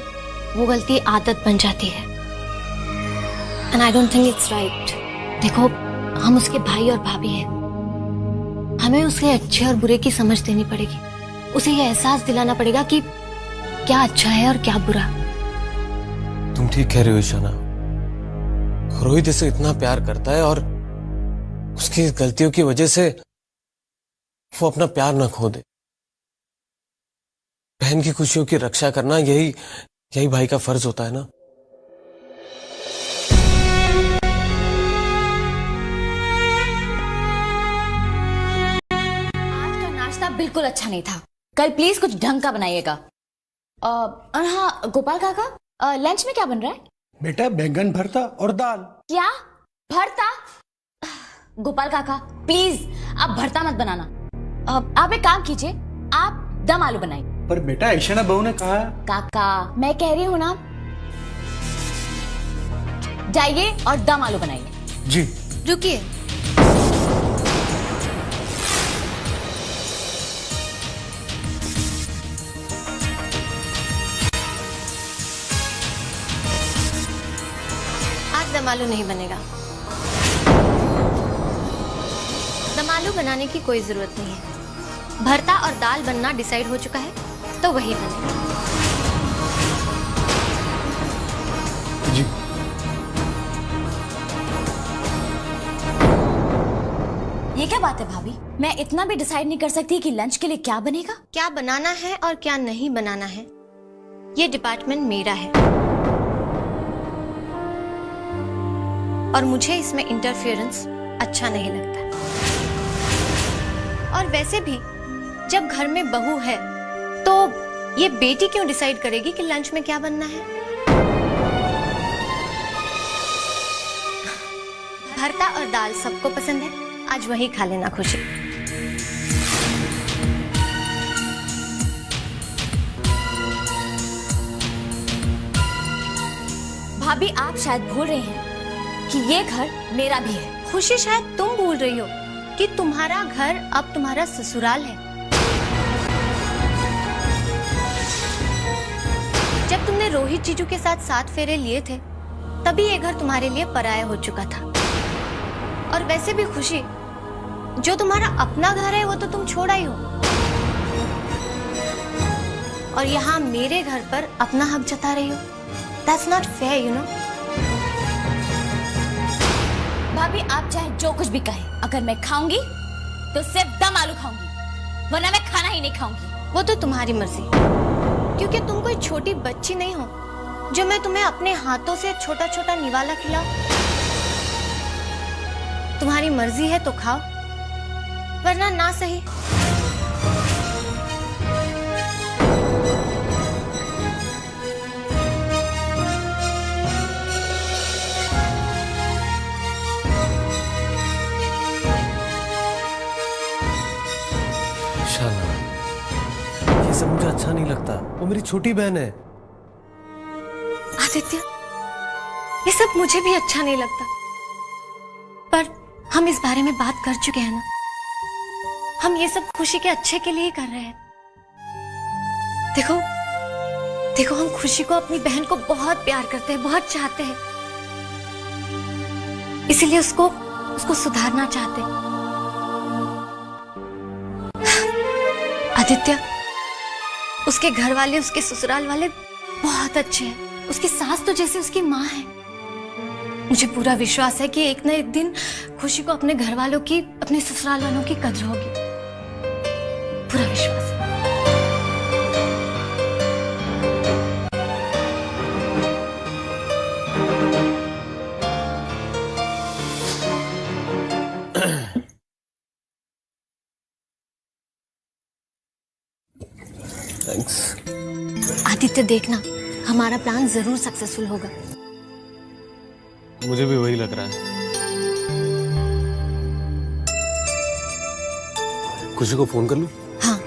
वो गलती आदत बन जाती है। And I don't think it's right. देखो, हम उसके भाई और भाभी हैं। हमें उसके अच्छे और बुरे की समझ देनी पड़ेगी। उसे ये एहसास दिलाना पड़ेगा कि क्या अच्छा है और क्या बुरा। तुम ठीक कह रहे हो ईशाना। रोहित इसे इतना प्यार करता है और उसकी गलतियों की वजह से वो अपना प्यार न खो दे। बहन की खुशियों की रक्षा करना यही भाई का फर्ज होता है ना। आज का नाश्ता बिल्कुल अच्छा नहीं था। कल प्लीज कुछ ढंग का बनाइएगा। और हाँ गोपाल काका, लंच में क्या बन रहा है? बेटा बैंगन भरता और दाल। क्या भरता? गोपाल काका प्लीज आप भरता मत बनाना। आप एक काम कीजिए, आप दम आलू बनाइए। पर बेटा ईशाना बहू ने कहा। काका मैं कह रही हूँ ना, जाइए और दम आलू बनाइए। जी। रुकिए, आज दम आलू नहीं बनेगा। दम आलू बनाने की कोई जरूरत नहीं है। भरता और दाल बनना डिसाइड हो चुका है, तो वही बनेगा। जी। ये क्या बात है भाभी? मैं इतना भी डिसाइड नहीं कर सकती कि लंच के लिए क्या बनेगा? क्या बनाना है और क्या नहीं बनाना है, ये डिपार्टमेंट मेरा है। और मुझे इसमें इंटरफियरेंस अच्छा नहीं लगता। और वैसे भी जब घर में बहू है तो ये बेटी क्यों डिसाइड करेगी कि लंच में क्या बनना है? भरता और दाल सबको पसंद है, आज वही खा लेना खुशी। भाभी आप शायद भूल रही हैं कि ये घर मेरा भी है। खुशी शायद तुम भूल रही हो कि तुम्हारा घर अब तुम्हारा ससुराल है। जब तुमने रोहित जीजू के साथ 7 फेरे लिए थे तभी ये घर तुम्हारे लिए पराया हो चुका था। और वैसे भी खुशी, जो तुम्हारा अपना घर है वो तो तुम छोड़ा ही हो, और यहाँ मेरे घर पर अपना हक जता रही हो। That's not fair, you know? भाभी आप चाहे जो कुछ भी कहें, अगर मैं खाऊंगी तो सिर्फ दम आलू खाऊंगी, वरना मैं खाना ही नहीं खाऊंगी। वो तो तुम्हारी मर्जी, क्योंकि तुम कोई छोटी बच्ची नहीं हो जो मैं तुम्हें अपने हाथों से छोटा छोटा निवाला खिलाऊं। तुम्हारी मर्जी है तो खाओ, वरना ना सही। शाना, ये सब मुझे अच्छा नहीं लगता। वो मेरी छोटी बहन है। आदित्य, ये सब मुझे भी अच्छा नहीं लगता, पर हम इस बारे में बात कर चुके हैं ना। हम ये सब खुशी के अच्छे के लिए ही कर रहे हैं। देखो देखो, हम खुशी को, अपनी बहन को बहुत प्यार करते हैं, बहुत चाहते हैं, इसीलिए उसको सुधारना चाहते हैं। आदित्य, उसके घर वाले, उसके ससुराल वाले बहुत अच्छे हैं। उसकी सास तो जैसे उसकी माँ है। मुझे पूरा विश्वास है कि एक न एक दिन खुशी को अपने घर वालों की, अपने ससुराल वालों की कद्र होगी। पूरा विश्वास है। थैंक्स। आदित्य देखना, हमारा प्लान जरूर सक्सेसफुल होगा। मुझे भी वही लग रहा है। खुशी को फोन कर लूं? हाँ।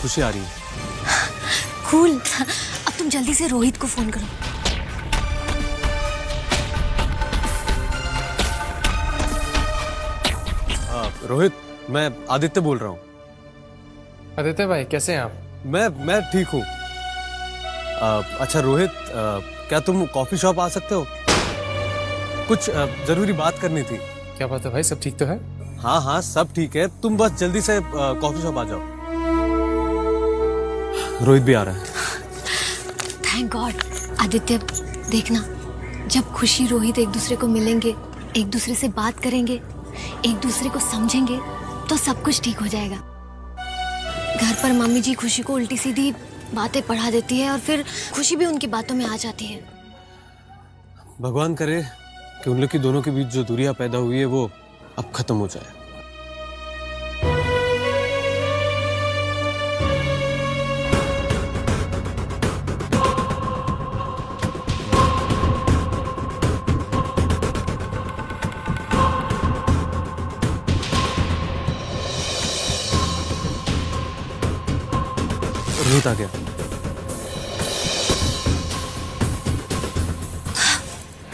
खुशी आ रही है। कूल। अब तुम जल्दी से रोहित को फोन करो। रोहित, मैं आदित्य बोल रहा हूँ। आदित्य भाई कैसे हैं आप? मैं ठीक हूँ। अच्छा रोहित, क्या तुम कॉफी शॉप आ सकते हो? कुछ जरूरी बात करनी थी। क्या बात है भाई, सब ठीक तो है? हाँ हाँ सब ठीक है, तुम बस जल्दी से कॉफी शॉप आ जाओ। रोहित भी आ रहा है। Thank God. आदित्य देखना, जब खुशी रोहित एक दूसरे को मिलेंगे, एक दूसरे से बात करेंगे, एक दूसरे को समझेंगे, तो सब कुछ ठीक हो जाएगा। घर पर मम्मी जी खुशी को उल्टी सीधी बातें पढ़ा देती है और फिर खुशी भी उनकी बातों में आ जाती है। भगवान करे कि उन लोग की दोनों के बीच जो दूरियां पैदा हुई है वो अब खत्म हो जाए। रोहित आ गया।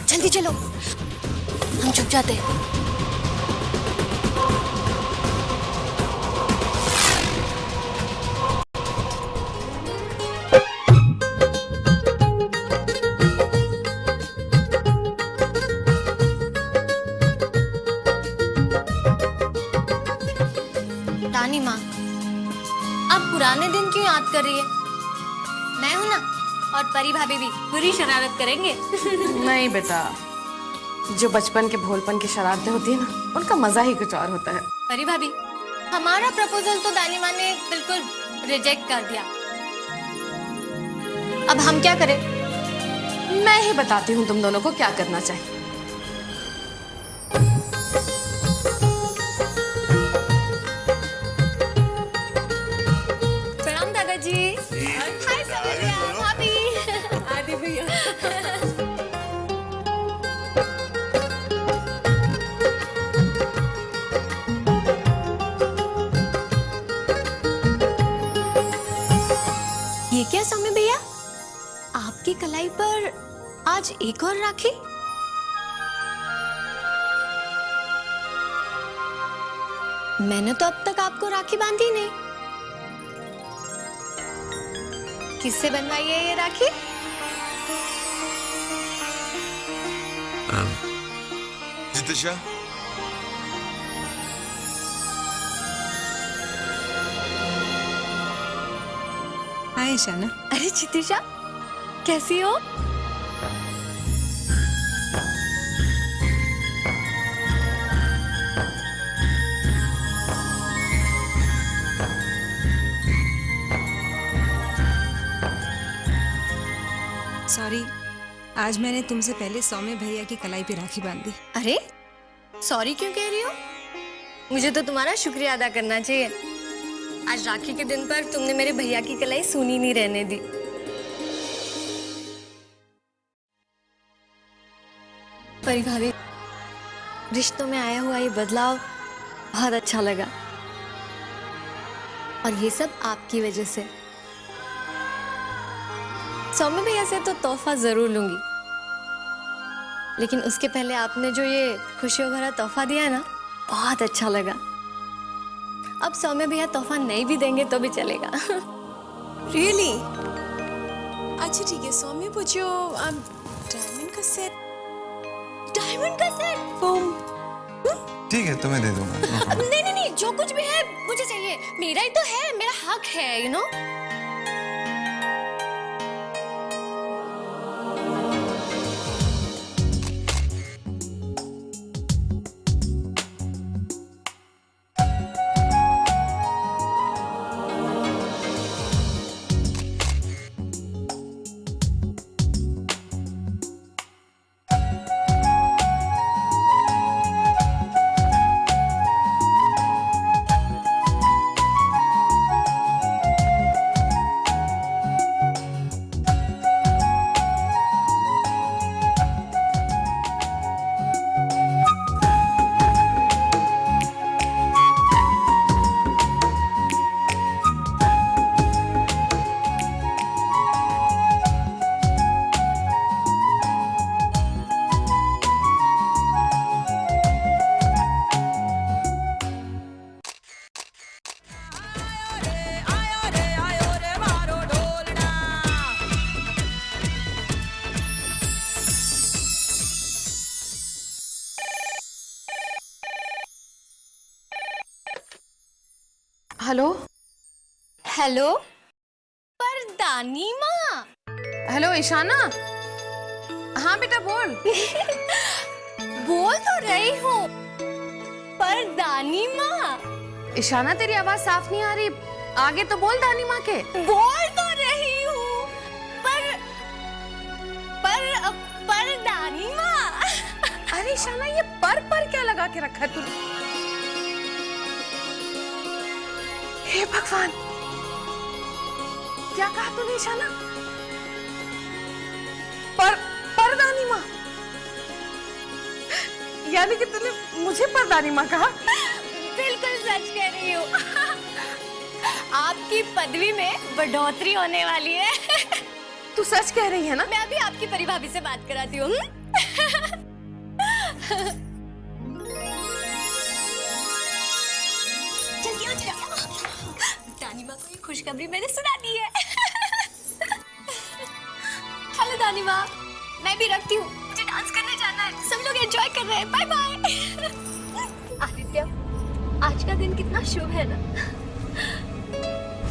जल्दी चलो, हम छुप जाते हैं। रानी माँ, आप पुराने दिन क्यों याद कर रही है? मैं हूं ना, और परी भाभी भी पूरी शरारत करेंगे। नहीं बेटा, जो बचपन के भोलपन की शरारतें होती है ना, उनका मजा ही कुछ और होता है। परी भाभी, हमारा प्रपोजल तो दानी माँ ने बिल्कुल रिजेक्ट कर दिया। अब हम क्या करें? मैं ही बताती हूँ तुम दोनों को क्या करना चाहिए। प्रणाम दादाजी। हाय सौम्या, भाभी। आदि भैया। ये क्या सौम्य भैया, आपकी कलाई पर आज एक और राखी? मैंने तो अब तक आपको राखी बांधी नहीं। किससे बनवाई है ये राखी? जितिशा, हाय ईशाना। अरे चितिशा, कैसी हो? सॉरी, आज मैंने तुमसे पहले सौम्य भैया की कलाई पे राखी बांध दी। अरे सॉरी क्यों कह रही हो? मुझे तो तुम्हारा शुक्रिया अदा करना चाहिए। आज राखी के दिन पर तुमने मेरे भैया की कलाई सूनी नहीं रहने दी। परी भाभी, रिश्तों में आया हुआ ये बदलाव बहुत अच्छा लगा, और ये सब आपकी वजह से। सौम्य भैया से तो तोहफा जरूर लूंगी, लेकिन उसके पहले आपने जो ये खुशियों भरा तोहफा दिया है ना, बहुत अच्छा लगा। अब सौम्य भैया तोहफा नहीं भी देंगे तो भी चलेगा। रियली? अच्छा ठीक है, सौम्य पूछो डायमंड का सेट। डायमंड का सेट? बूम। ठीक है, तुम्हें दे दूंगा। नहीं नहीं नहीं, जो कुछ भी है मुझे चाहिए। मेरा ही तो है, मेरा हक है, यू नो। हेलो हेलो परदानी माँ। हेलो ईशाना। हाँ बेटा बोल। बोल तो रही हूँ परदानी माँ। ईशाना तेरी आवाज साफ नहीं आ रही, आगे तो बोल दानी माँ के। बोल तो रही हूँ पर दानी माँ। अरे ईशाना, ये पर क्या लगा के रखा है तूने? हे भगवान, क्या कहा तूने ईशाना? परदानी माँ? यानी कि तूने मुझे परदानी माँ कहा? बिल्कुल सच कह रही हूँ। आपकी पदवी में बढ़ोतरी होने वाली है। तू सच कह रही है ना? मैं अभी आपकी परी भाभी से बात कराती हूँ। जल्दी हो जाओ। दानी माँ को ये खुशखबरी मैंने सुना दी है। हेलो दानी माँ, मैं भी रखती हूँ, मुझे डांस करने जाना है। सब लोग एंजॉय कर रहे हैं। Bye bye. आदित्य, आज का दिन कितना शुभ है ना।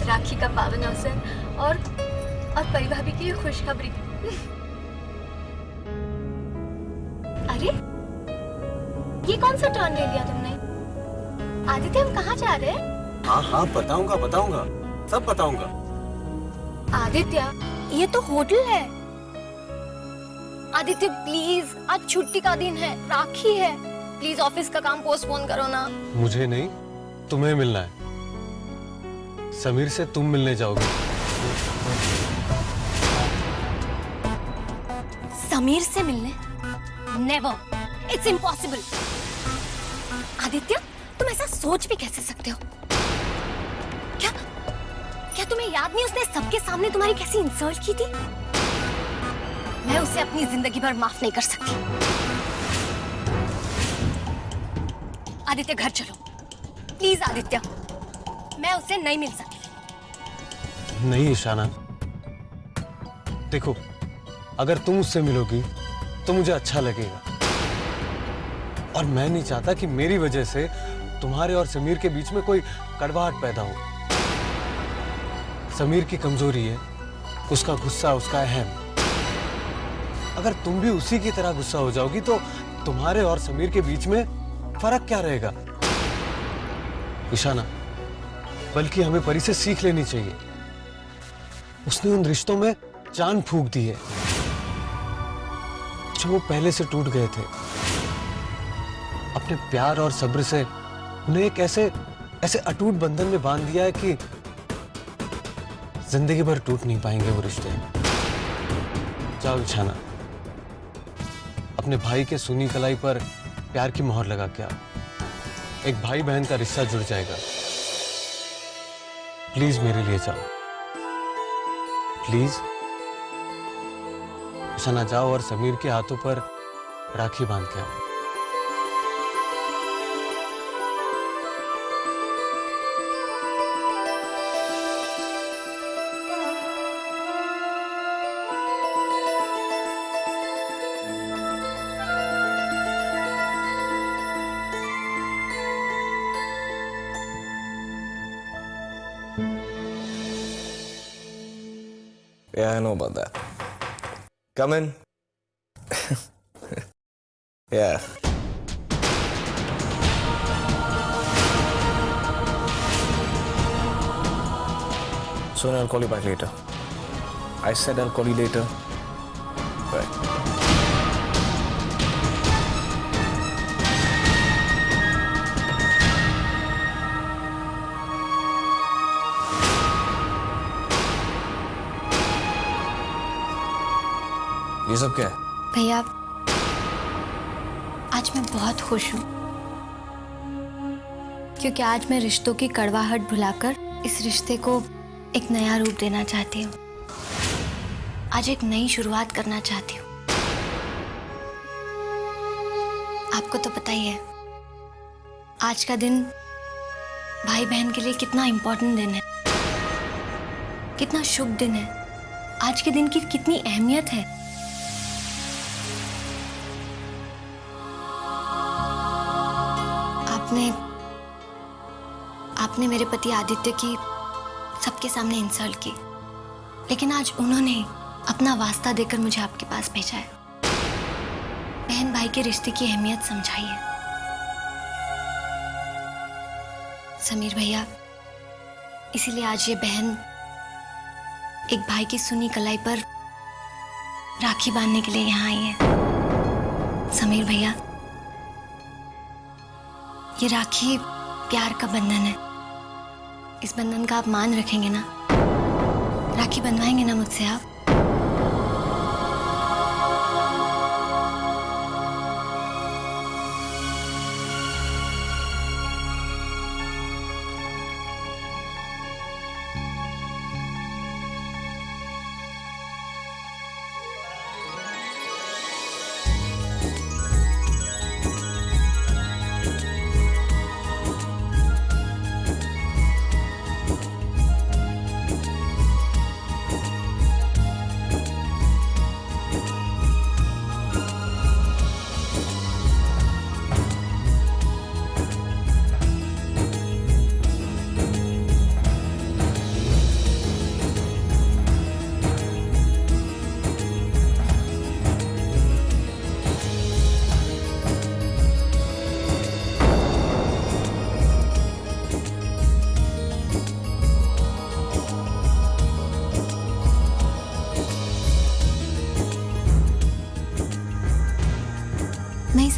राखी का पावन अवसर और परी भाभी की खुशखबरी। अरे ये कौन सा टर्न ले लिया तुमने? आदित्य हम कहाँ जा रहे हैं? हाँ हाँ बताऊंगा बताऊंगा, सब बताऊंगा। आदित्य ये तो होटल है। आदित्य प्लीज, आज छुट्टी का दिन है, राखी है, प्लीज ऑफिस का काम पोस्टपोन करो ना। मुझे नहीं, तुम्हें मिलना है। समीर से तुम मिलने जाओगे। समीर से मिलने? Never, it's impossible. आदित्य तुम ऐसा सोच भी कैसे सकते हो? क्या तुम्हें याद नहीं उसने सबके सामने तुम्हारी कैसी इंसल्ट की थी? मैं उसे अपनी जिंदगी भर माफ नहीं कर सकती। आदित्य घर चलो प्लीज। आदित्य मैं उससे नहीं मिल सकती। नहीं ईशाना, देखो अगर तुम उससे मिलोगी तो मुझे अच्छा लगेगा, और मैं नहीं चाहता कि मेरी वजह से तुम्हारे और समीर के बीच में कोई कड़वाहट पैदा हो। समीर की कमजोरी है उसका गुस्सा, उसका अहम। अगर तुम भी उसी की तरह गुस्सा हो जाओगी तो तुम्हारे और समीर के बीच में फर्क क्या रहेगा? ईशाना, बल्कि हमें परी से सीख लेनी चाहिए। उसने उन रिश्तों में जान फूंक दी है जो वो पहले से टूट गए थे। अपने प्यार और सब्र से उन्हें एक ऐसे अटूट बंधन में बांध दिया है कि जिंदगी भर टूट नहीं पाएंगे वो रिश्ते। जाओ ईशाना, अपने भाई के सुनी कलाई पर प्यार की मोहर लगा के आओ। एक भाई बहन का रिश्ता जुड़ जाएगा। प्लीज मेरे लिए जाओ, प्लीज। ईशाना जाओ और समीर के हाथों पर राखी बांध के आओ। Yeah, I know about that. Come in. Yeah. Soon I'll call you back later. I said I'll call you later. Right. ये सब क्या है? भैया आज मैं बहुत खुश हूँ, क्योंकि आज मैं रिश्तों की कड़वाहट भुलाकर इस रिश्ते को एक नया रूप देना चाहती हूँ। आज एक नई शुरुआत करना चाहती हूँ। आपको तो पता ही है आज का दिन भाई बहन के लिए कितना इम्पोर्टेंट दिन है, कितना शुभ दिन है। आज के दिन की कितनी अहमियत है। आपने मेरे पति आदित्य की सबके सामने इंसल्ट की, लेकिन आज उन्होंने अपना वास्ता देकर मुझे आपके पास भेजा है। बहन भाई के रिश्ते की अहमियत समझाई है। समीर भैया, इसीलिए आज ये बहन एक भाई की सुनी कलाई पर राखी बांधने के लिए यहाँ आई है। समीर भैया, ये राखी प्यार का बंधन है। इस बंधन का आप मान रखेंगे ना? राखी बंधवाएंगे ना मुझसे आप?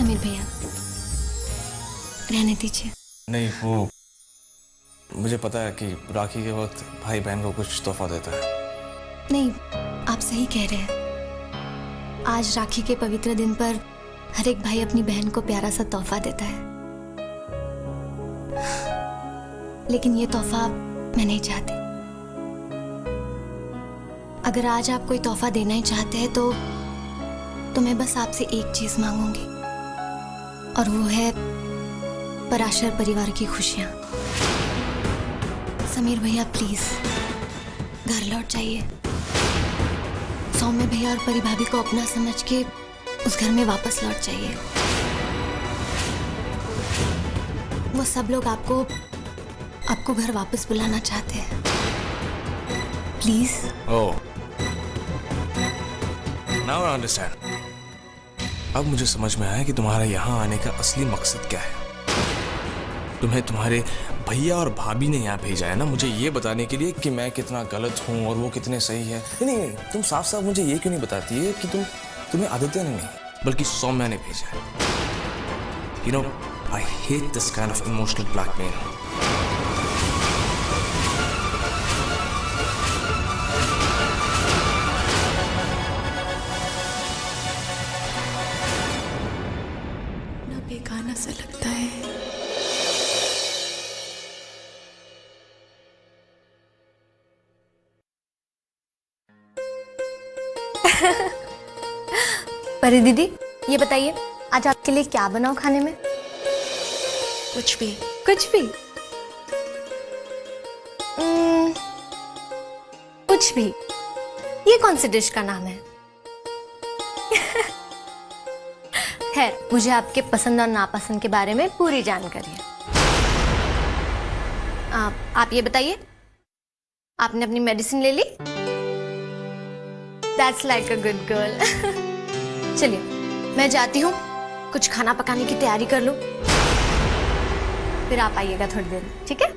समीर भैया, रहने दीजिए। नहीं, वो मुझे पता है कि राखी के वक्त भाई बहन को कुछ तोहफा देता है। नहीं, आप सही कह रहे हैं। आज राखी के पवित्र दिन पर हर एक भाई अपनी बहन को प्यारा सा तोहफा देता है, लेकिन ये तोहफा मैं नहीं चाहती। अगर आज आप कोई तोहफा देना ही चाहते हैं तो मैं बस आपसे एक चीज मांगूंगी, और वो है पराशर परिवार की खुशियां। समीर भैया प्लीज घर लौट जाइए। सौम्य भैया और परी भाभी को अपना समझ के उस घर में वापस लौट जाइए। वो सब लोग आपको घर वापस बुलाना चाहते हैं। Please. Oh, now I understand. अब मुझे समझ में आया कि तुम्हारा यहाँ आने का असली मकसद क्या है। तुम्हें तुम्हारे भैया और भाभी ने यहाँ भेजा है ना, मुझे ये बताने के लिए कि मैं कितना गलत हूँ और वो कितने सही है। नहीं, तुम साफ साफ मुझे ये क्यों नहीं बताती है कि तुम्हें आदित्य ने नहीं बल्कि सौम्या ने भेजा है। You know, I hate this kind of emotional blackmail. बेगाना सा लगता है। परी दीदी, ये बताइए आज आपके लिए क्या बनाओ खाने में? कुछ भी। कुछ भी? कुछ भी? ये कौन सी डिश का नाम है? खैर, मुझे आपके पसंद और नापसंद के बारे में पूरी जानकारी है। आप ये बताइए, आपने अपनी मेडिसिन ले ली? That's like a good girl. चलिए, मैं जाती हूँ, कुछ खाना पकाने की तैयारी कर लूं, फिर आप आइएगा थोड़ी देर में, ठीक है?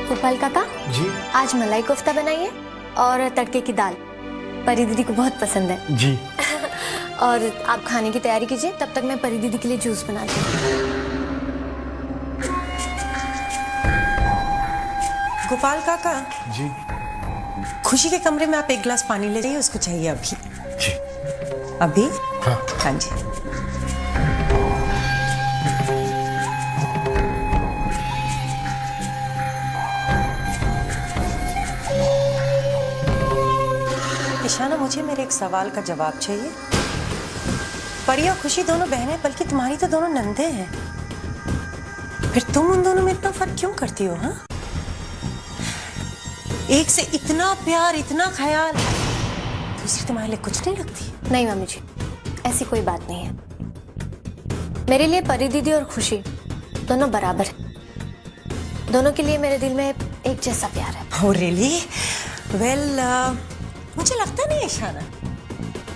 गोपाल काका जी। आज मलाई कोफ्ता बनाइए और तड़के की दाल, परी दीदी को बहुत पसंद है। जी। और आप खाने की तैयारी कीजिए, तब तक मैं परी दीदी के लिए जूस बनाती हूँ। गोपाल काका जी। खुशी के कमरे में आप एक गिलास पानी ले जाइए, उसको चाहिए अभी। जी। अभी? हाँ। हाँ जी। ईशाना, मुझे मेरे एक सवाल का जवाब चाहिए। परी और खुशी दोनों बहनें, बल्कि तुम्हारी तो दोनों नंदे हैं, फिर तुम उन दोनों में इतना फर्क क्यों करती हो? हाँ, एक से इतना प्यार, इतना ख्याल, दूसरी तुम्हारे लिए कुछ नहीं लगती? नहीं मम्मी जी, ऐसी कोई बात नहीं है। मेरे लिए परी दीदी और खुशी दोनों बराबर है। दोनों के लिए मेरे दिल में एक जैसा प्यार है। Oh really? Well, मुझे लगता नहीं ईशाना।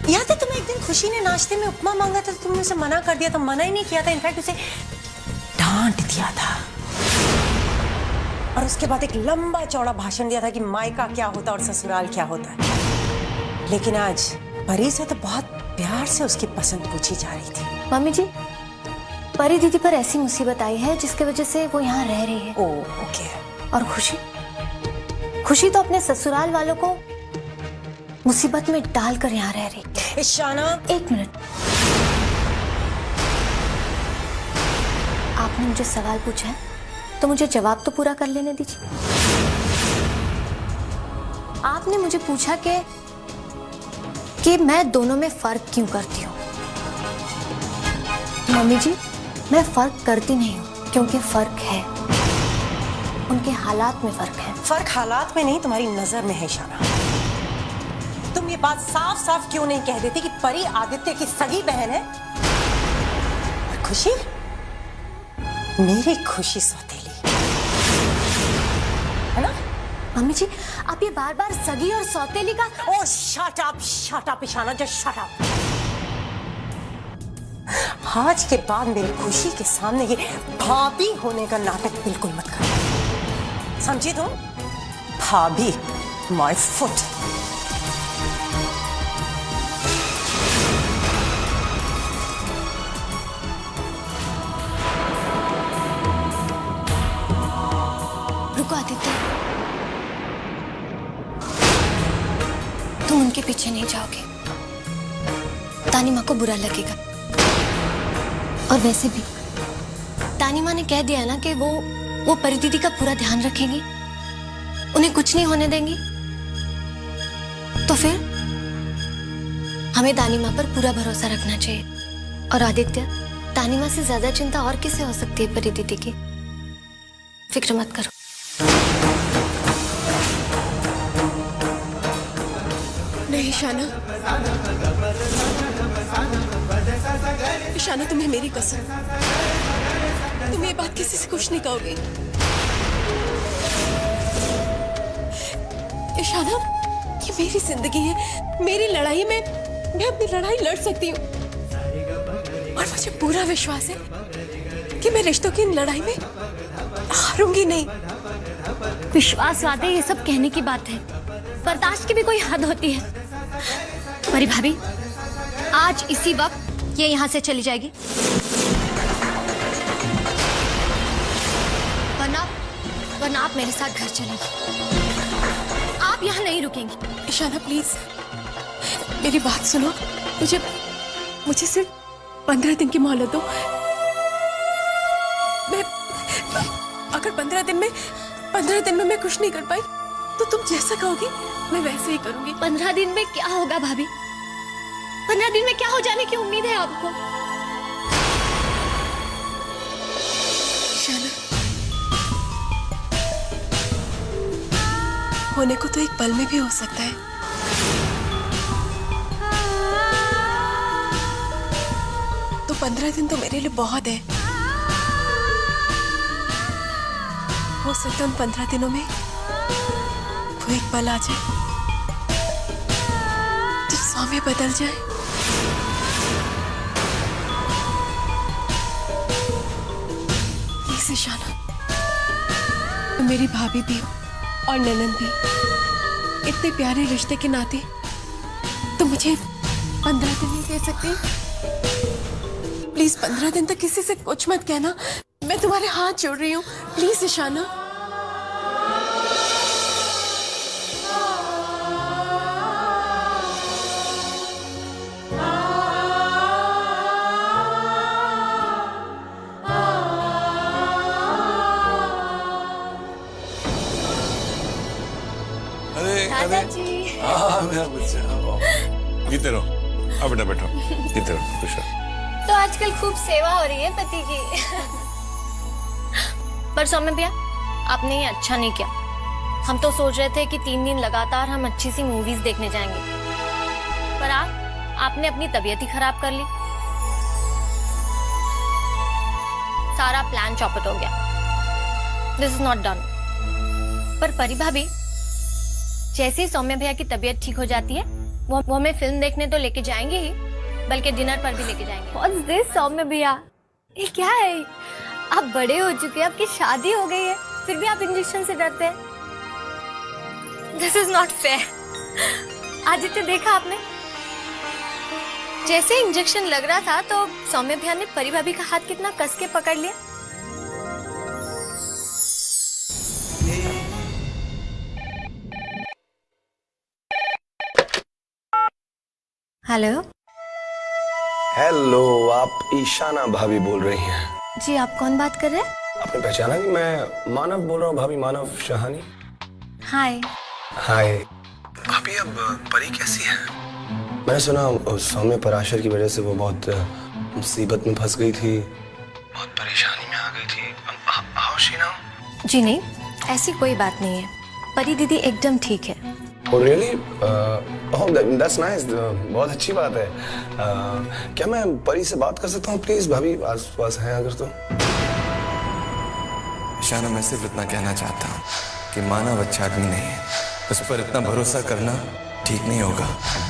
याद है तुम्हें एक दिन खुशी ने नाश्ते में उपमा मांगा था, तो तुमने उसे मना कर दिया था। मना ही नहीं किया था, इनफैक्ट उसे डांट दिया था, और उसके बाद एक लंबा चौड़ा भाषण दिया था कि मायका क्या होता और ससुराल क्या होता है। लेकिन आज परी से तो बहुत प्यार से उसकी पसंद पूछी जा रही थी। मम्मी जी, परी दीदी पर ऐसी मुसीबत आई है जिसकी वजह से वो यहाँ रह रही है। Oh okay. और खुशी तो अपने ससुराल वालों को मुसीबत में डालकर यहाँ रह रही है। ईशाना, एक मिनट, आपने मुझे सवाल पूछा है तो मुझे जवाब तो पूरा कर लेने दीजिए। आपने मुझे पूछा कि मैं दोनों में फर्क क्यों करती हूँ। मम्मी जी, मैं फर्क करती नहीं हूँ, क्योंकि फर्क है, उनके हालात में फर्क है। फर्क हालात में नहीं, तुम्हारी नजर में है ईशाना। तुम ये बात साफ साफ क्यों नहीं कह देती कि परी आदित्य की सगी बहन है और खुशी मेरी खुशी सौतेली है ना? मम्मी जी, आप ये बार बार सगी और सौतेली का। Oh shut up Ishana, just shut up. आज के बाद मेरी खुशी के सामने ये भाभी होने का नाटक बिल्कुल मत करना, समझी तुम? भाभी, माय फुट। रुको आदित्य, तुम उनके पीछे नहीं जाओगे, तानी माँ को बुरा लगेगा। और वैसे भी तानी माँ ने कह दिया ना कि वो परी दीदी का पूरा ध्यान रखेंगी, उन्हें कुछ नहीं होने देंगी। तो फिर हमें तानी माँ पर पूरा भरोसा रखना चाहिए। और आदित्य, तानी माँ से ज्यादा चिंता और किसे हो सकती है परी दीदी की? फिक्र मत करो। नहीं ईशाना, ईशाना तुम्हें मेरी कसम, तुम ये बात किसी से कुछ नहीं कहोगे। ईशाना, ये मेरी जिंदगी है, मेरी लड़ाई में मैं अपनी लड़ाई लड़ सकती हूँ। और मुझे पूरा विश्वास है कि मैं रिश्तों की इन लड़ाई में हारूंगी नहीं। विश्वास वादे ये सब कहने की बात है, बर्दाश्त की भी कोई हद होती है। परी भाभी, आज इसी वक्त ये यहाँ से चली जाएगी, वरना आप मेरे साथ घर चलेंगी। आप यहाँ नहीं रुकेंगी। ईशाना प्लीज मेरी बात सुनो, मुझे सिर्फ 15 दिन की मोहलत दो। मैं अगर 15 दिन में मैं कुछ नहीं कर पाई तो तुम जैसा कहोगी मैं वैसे ही करूंगी। 15 दिन में क्या होगा भाभी? 15 दिन में क्या हो जाने की उम्मीद है आपको? ईशाना, होने को तो एक पल में भी हो सकता है। तो 15 दिन तो मेरे लिए बहुत है। हो सकता है उन 15 दिनों में वो एक पल आ जाए जब सौम्य बदल जाए। प्लीज ईशाना, मेरी भाभी भी और ननद भी, इतने प्यारे रिश्ते के नाते तो मुझे 15 दिन नहीं दे सकती? प्लीज 15 दिन तक किसी से कुछ मत कहना, मैं तुम्हारे हाथ जोड़ रही हूँ। प्लीज ईशाना। हाँ मेरा बच्चा, जीते रहो। अब बेटा बैठो, जीते रहो, खुश रहो। तो आजकल खूब सेवा हो रही है पति की। पर सौम्य भैया, आपने ये अच्छा नहीं किया। हम तो सोच रहे थे कि 3 दिन लगातार हम अच्छी सी मूवीज देखने जाएंगे, पर आपने अपनी तबीयत ही खराब कर ली। सारा प्लान चौपट हो गया। This is not done. पर परी भाभी, जैसे ही सौम्य भैया की तबीयत ठीक हो जाती है वो हमें फिल्म देखने तो लेके जाएंगे ही, बल्कि डिनर पर भी लेके जाएंगे। What's this, सौम्य भैया? ये क्या है? आप बड़े हो चुके हैं, आपकी शादी हो गई है, फिर भी आप इंजेक्शन से डरते हैं। This is not fair। Aditya, देखा आपने? जैसे इंजेक्शन लग रहा था तो सौम्य भैया ने परी भाभी का हाथ कितना कस के पकड़ लिया। हेलो। हेलो, आप ईशाना भाभी बोल रही हैं? जी, आप कौन बात कर रहे हैं? आपने पहचाना नहीं? मैं मानव बोल रहा हूँ भाभी, मानव शाहानी। हाय। हाय भाभी, अब परी कैसी है? मैंने सुना सौम्य पराशर की वजह से वो बहुत मुसीबत में फंस गई थी, बहुत परेशानी में आ गई थी। How she now? जी नहीं, ऐसी कोई बात नहीं है, परी दीदी एकदम ठीक है। Oh really? Oh, that's nice. बहुत अच्छी बात है। क्या मैं परी से बात कर सकता हूँ प्लीज? भाभी आस पास हैं अगर तो। ईशाना, मैं सिर्फ इतना कहना चाहता हूँ कि मानव अच्छा आदमी नहीं है, उस पर इतना भरोसा करना ठीक नहीं होगा।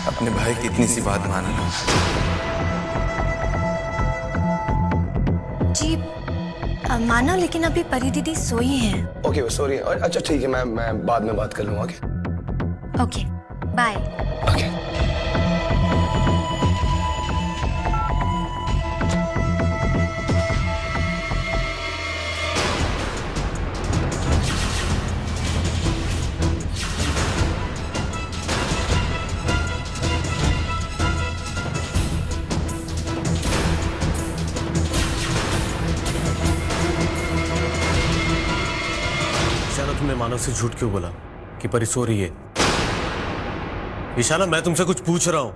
अपने भाई की इतनी सी बात मानना। मानो, लेकिन अभी परी दीदी सोई हैं। ओके वो सॉरी। अच्छा ठीक है, मैं बाद में बात कर लूँगा। Okay okay bye. ओके। तुमने मानव से झूठ क्यों बोला कि परी सो रही है? ईशाना, मैं तुमसे कुछ पूछ रहा हूं।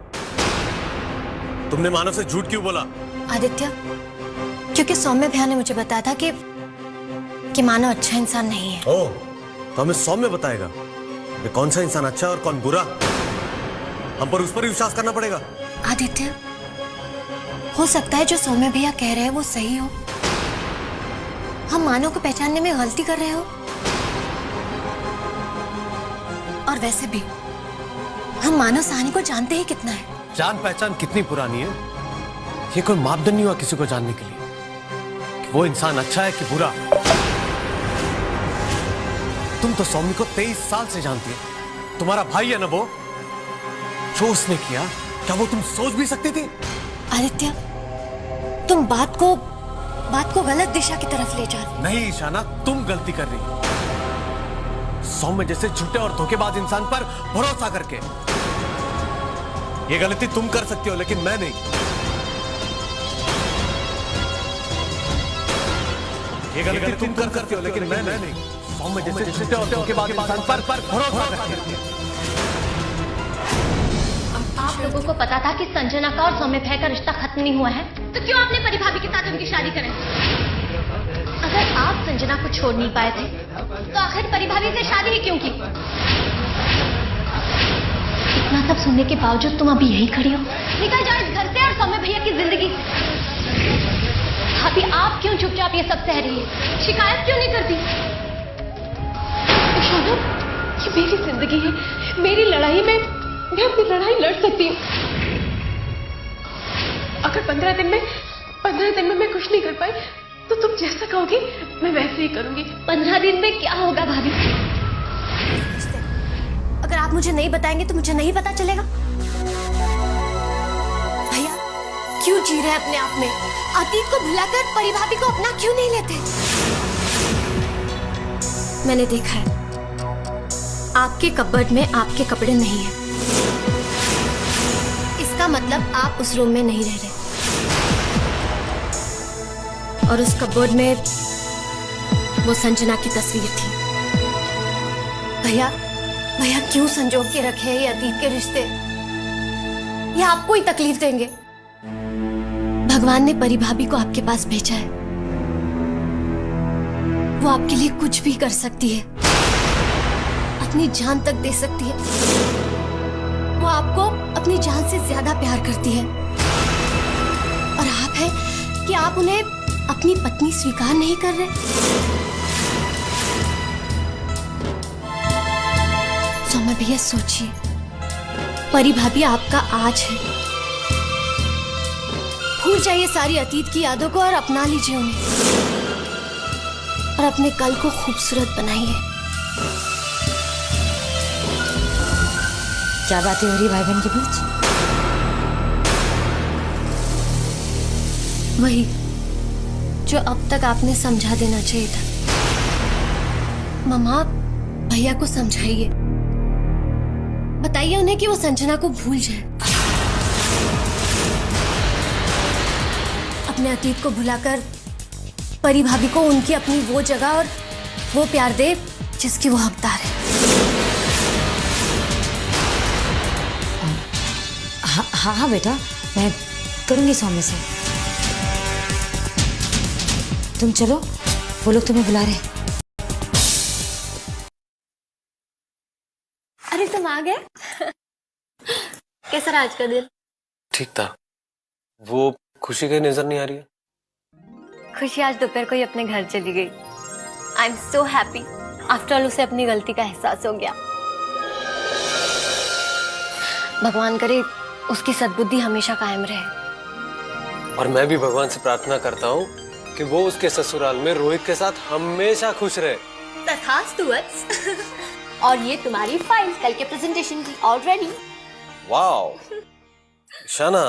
तुमने मानव से झूठ क्यों बोला? आदित्य, क्योंकि सौम्य भैया ने मुझे बताया था कि मानव अच्छा इंसान नहीं है। ओह, तो हमें सौम्य बताएगा कि कौन सा इंसान अच्छा और कौन बुरा। हम पर उस पर ही विश्वास करना पड़ेगा। आदित्य, हो सकता है जो सौम्य भैया कह रहे हैं वो सही हो। हम मानव को पहचानने में गलती कर रहे हो। और वैसे भी हम मानव साहनी को जानते ही कितना है। जान पहचान कितनी पुरानी है, ये कोई मापदंड नहीं हुआ किसी को जानने के लिए कि वो इंसान अच्छा है कि बुरा। तुम तो सौम्य को 23 साल से जानती है। तुम्हारा भाई है ना वो, जो उसने किया क्या वो तुम सोच भी सकती थी? आदित्य, तुम बात को गलत दिशा की तरफ ले जा रहे हो। नहीं ईशाना, तुम गलती कर रही हो। सौम्य जैसे झूठे और धोखेबाज इंसान पर भरोसा करके। ये गलती तुम कर सकती हो लेकिन मैं नहीं। ये गलती तुम कर सकती हो लेकिन मैं नहीं। सौम्य जैसे झूठे और धोखेबाज इंसान पर भरोसा करके। आप लोगों को पता था कि संजना का और सौम्य भैया का रिश्ता खत्म नहीं हुआ है, तो क्यों आपने परी भाभी के साथ उनकी शादी करें? अगर आप संजना को छोड़ नहीं पाए थे तो आखिर परी भाभी से शादी ही क्यों की? इतना सब सुनने के बावजूद तुम अभी यही खड़ी हो? निकल जाओ इस घर से और सौम्य भैया की जिंदगी से। भाभी, आप क्यों चुपचाप ये सब सह रही है? शिकायत क्यों नहीं करती? इशाना, ये मेरी जिंदगी है, मेरी लड़ाई में मैं अपनी लड़ाई लड़ सकती हूँ। अगर 15 दिन में मैं कुछ नहीं कर पाई तो तुम जैसा कहोगी मैं वैसे ही करूंगी। 15 दिन में क्या होगा भाभी? अगर आप मुझे नहीं बताएंगे तो मुझे नहीं पता चलेगा। भैया क्यों जी रहे हैं अपने आप में? अतीत को भुलाकर परी भाभी को अपना क्यों नहीं लेते? मैंने देखा है, आपके कबर्ड में आपके कपड़े नहीं है। इसका मतलब आप उस रूम में नहीं रह रहे। और उस कबर्ड में वो संजना की तस्वीर थी। भैया क्यों संजोग के रखे हैं ये अतीत के रिश्ते? ये आपको ही तकलीफ देंगे। भगवान ने परी भाभी को आपके पास भेजा है। वो आपके लिए कुछ भी कर सकती है, अपनी जान तक दे सकती है। वो आपको अपनी जान से ज्यादा प्यार करती है। और आप है कि आप उन्हें अपनी पत्नी स्वीकार नहीं कर रहे। सौम्य भैया सोचिए, परी भाभी आपका आज है। भूल जाइए सारी अतीत की यादों को और अपना लीजिए उन्हें, और अपने कल को खूबसूरत बनाइए। क्या बातें हो रही भाई बहन के बीच? वही जो अब तक आपने समझा देना चाहिए था। मम्मा, भैया को समझाइए, बताइए उन्हें कि वो संजना को भूल जाए, अपने अतीत को भुलाकर परी भाभी को उनकी अपनी वो जगह और वो प्यार दे जिसकी वो हकदार है। हाँ बेटा, मैं करूंगी सौम्य से। तुम चलो, वो लोग तुम्हें बुला रहे हैं। अरे तुम आ गए? कैसा रहा आज का दिन? ठीक था। वो खुशी कहीं नजर नहीं आ रही है? खुशी आज दोपहर को ही अपने घर चली गई। I am so happy. After all उसे अपनी गलती का एहसास हो गया। भगवान करे उसकी सद्बुद्धि हमेशा कायम रहे। और मैं भी भगवान से प्रार्थना करता हूँ कि वो उसके ससुराल में रोहित के साथ हमेशा खुश रहे। तथास्तु वत्स। और ये तुम्हारी फाइल कल के प्रेजेंटेशन की ऑलरेडी। वाओ। ईशाना,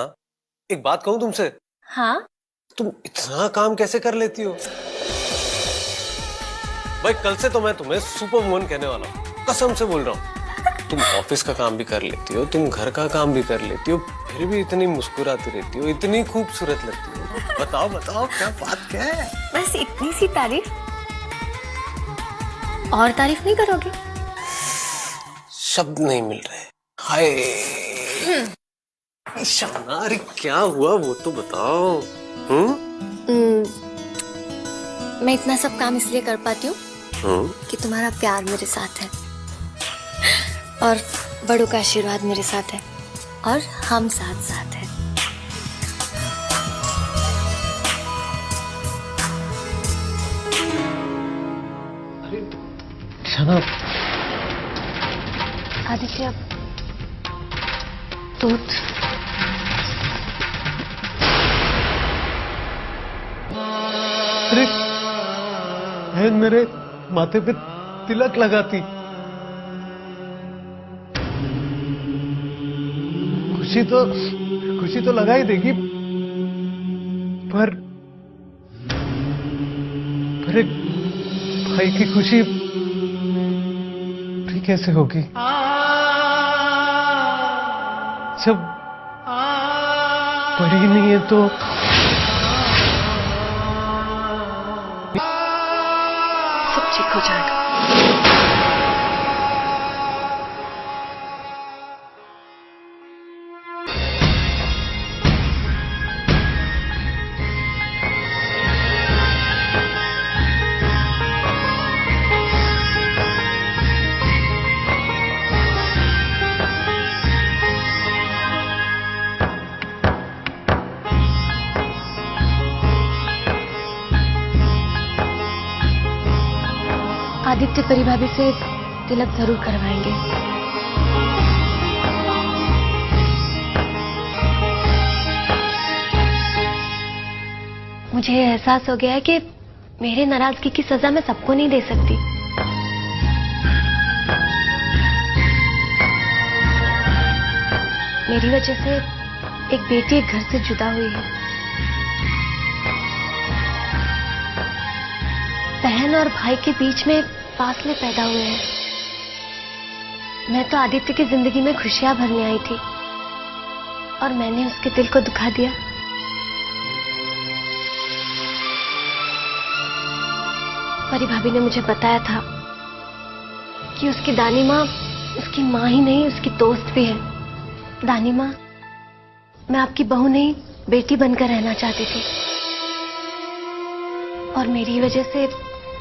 एक बात कहूं तुमसे? हाँ? तुम इतना काम कैसे कर लेती हो? भाई कल से तो मैं तुम्हें सुपर वुमन कहने वाला हूँ, कसम से बोल रहा हूँ। तुम ऑफिस का काम भी कर लेती हो, तुम घर का काम भी कर लेती हो, फिर भी इतनी मुस्कुराती रहती हो, इतनी खूबसूरत लगती हो। बताओ बताओ क्या बात क्या है? बस इतनी सी तारीफ, और तारीफ नहीं करोगे? शब्द नहीं मिल रहे। हाय ईशाना, अरे क्या हुआ वो तो बताओ। मैं इतना सब काम इसलिए कर पाती हूँ कि तुम्हारा प्यार मेरे साथ है और बड़ों का आशीर्वाद मेरे साथ है और हम साथ साथ हैं। ईशाना, आदित्य, दूध। अरे बहन मेरे माथे पे तिलक लगाती। खुशी तो लगा ही देगी, पर एक भाई की खुशी भी कैसे होगी जब पढ़ी नहीं है तो? सब ठीक हो जाएगा। आदित्य परी भाभी से तिलक जरूर करवाएंगे। मुझे एहसास हो गया है कि मेरे नाराजगी की सजा मैं सबको नहीं दे सकती। मेरी वजह से एक बेटी एक घर से जुदा हुई है। बहन और भाई के बीच में फासले पैदा हुए हैं। मैं तो आदित्य की जिंदगी में खुशियां भरने आई थी और मैंने उसके दिल को दुखा दिया। परी भाभी ने मुझे बताया था कि उसकी दानी माँ उसकी माँ ही नहीं, उसकी दोस्त भी है। दानी माँ, मैं आपकी बहू नहीं बेटी बनकर रहना चाहती थी और मेरी वजह से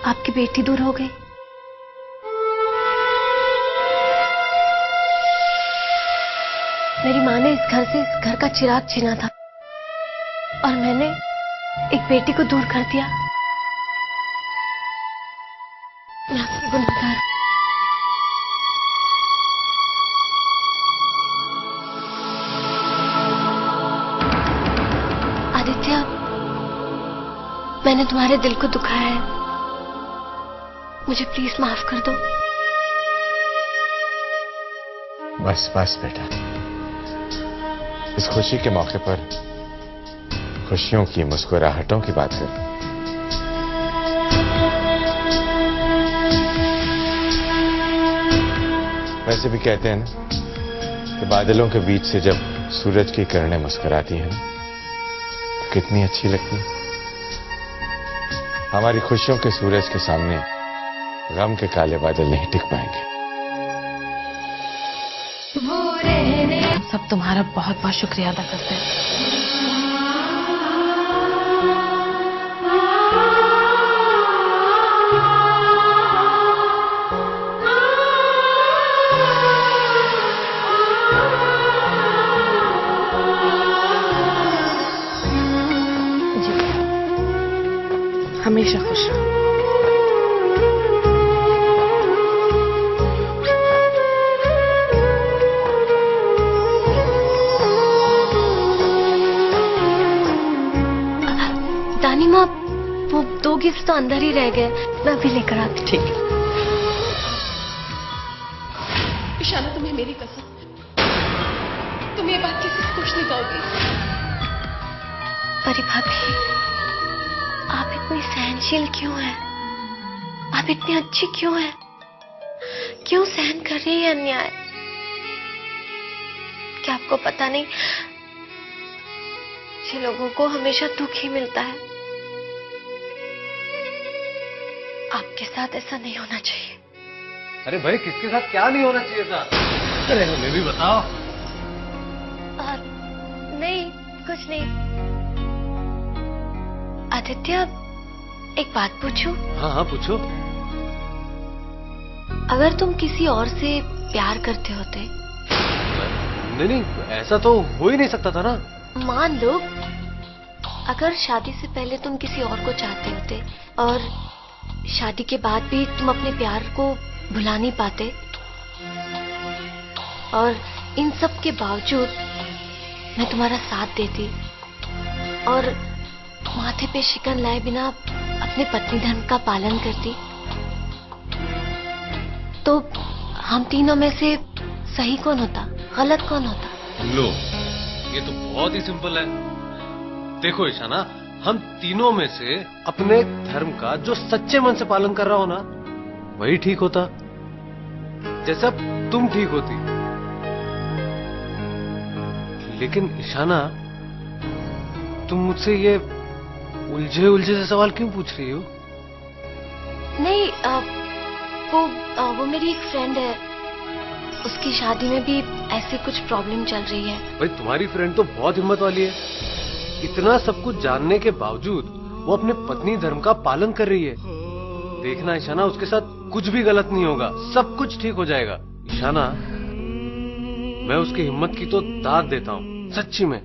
आपकी बेटी दूर हो गई। मेरी माँ ने इस घर से इस घर का चिराग छीना था और मैंने एक बेटी को दूर कर दिया। मैं आपकी गुनहगार। आदित्य, मैंने तुम्हारे दिल को दुखाया है, मुझे प्लीज माफ कर दो। बस बस बेटा, इस खुशी के मौके पर खुशियों की मुस्कुराहटों की बात कर। वैसे भी कहते हैं ना कि बादलों के बीच से जब सूरज की किरणें मुस्कुराती हैं तो कितनी अच्छी लगती है। हमारी खुशियों के सूरज के सामने गम के काले बादल नहीं टिक पाएंगे। सब तुम्हारा बहुत बहुत शुक्रिया अदा करते हैं। हमेशा खुश रहो। दानी माँ, वो 2 गिफ्ट तो अंदर ही रह गए, मैं अभी लेकर आती। ठीक है। ईशाना, तुम्हें मेरी कसम, तुम ये बात किसी से कुछ नहीं कहोगी। परी भाभी, आप इतनी सहनशील क्यों हैं? आप इतनी अच्छी क्यों हैं? क्यों सहन कर रही है अन्याय? क्या आपको पता नहीं, अच्छे लोगों को हमेशा दुख ही मिलता है। आपके साथ ऐसा नहीं होना चाहिए। अरे भाई, किसके साथ क्या नहीं होना चाहिए था? अरे हमें भी बताओ। नहीं, कुछ नहीं। आदित्य, एक बात पूछूं? हाँ हाँ, पूछो। अगर तुम किसी और से प्यार करते होते? नहीं, ऐसा तो हो ही नहीं सकता था ना। मान लो, अगर शादी से पहले तुम किसी और को चाहते होते और शादी के बाद भी तुम अपने प्यार को भुला नहीं पाते, और इन सब के बावजूद मैं तुम्हारा साथ देती और माथे पे शिकन लाए बिना अपने पत्नी धर्म का पालन करती, तो हम तीनों में से सही कौन होता, गलत कौन होता? लो, ये तो बहुत ही सिंपल है। देखो ईशाना, हम तीनों में से अपने धर्म का जो सच्चे मन से पालन कर रहा हो ना, वही ठीक होता। जैसे अब तुम ठीक होती। लेकिन ईशाना, तुम मुझसे ये उलझे उलझे से सवाल क्यों पूछ रही हो? नहीं, वो मेरी एक फ्रेंड है, उसकी शादी में भी ऐसे कुछ प्रॉब्लम चल रही है। भाई, तुम्हारी फ्रेंड तो बहुत हिम्मत वाली है। इतना सब कुछ जानने के बावजूद वो अपने पत्नी धर्म का पालन कर रही है। देखना ईशाना, उसके साथ कुछ भी गलत नहीं होगा, सब कुछ ठीक हो जाएगा। ईशाना, मैं उसकी हिम्मत की तो दाद देता हूँ, सच्ची में।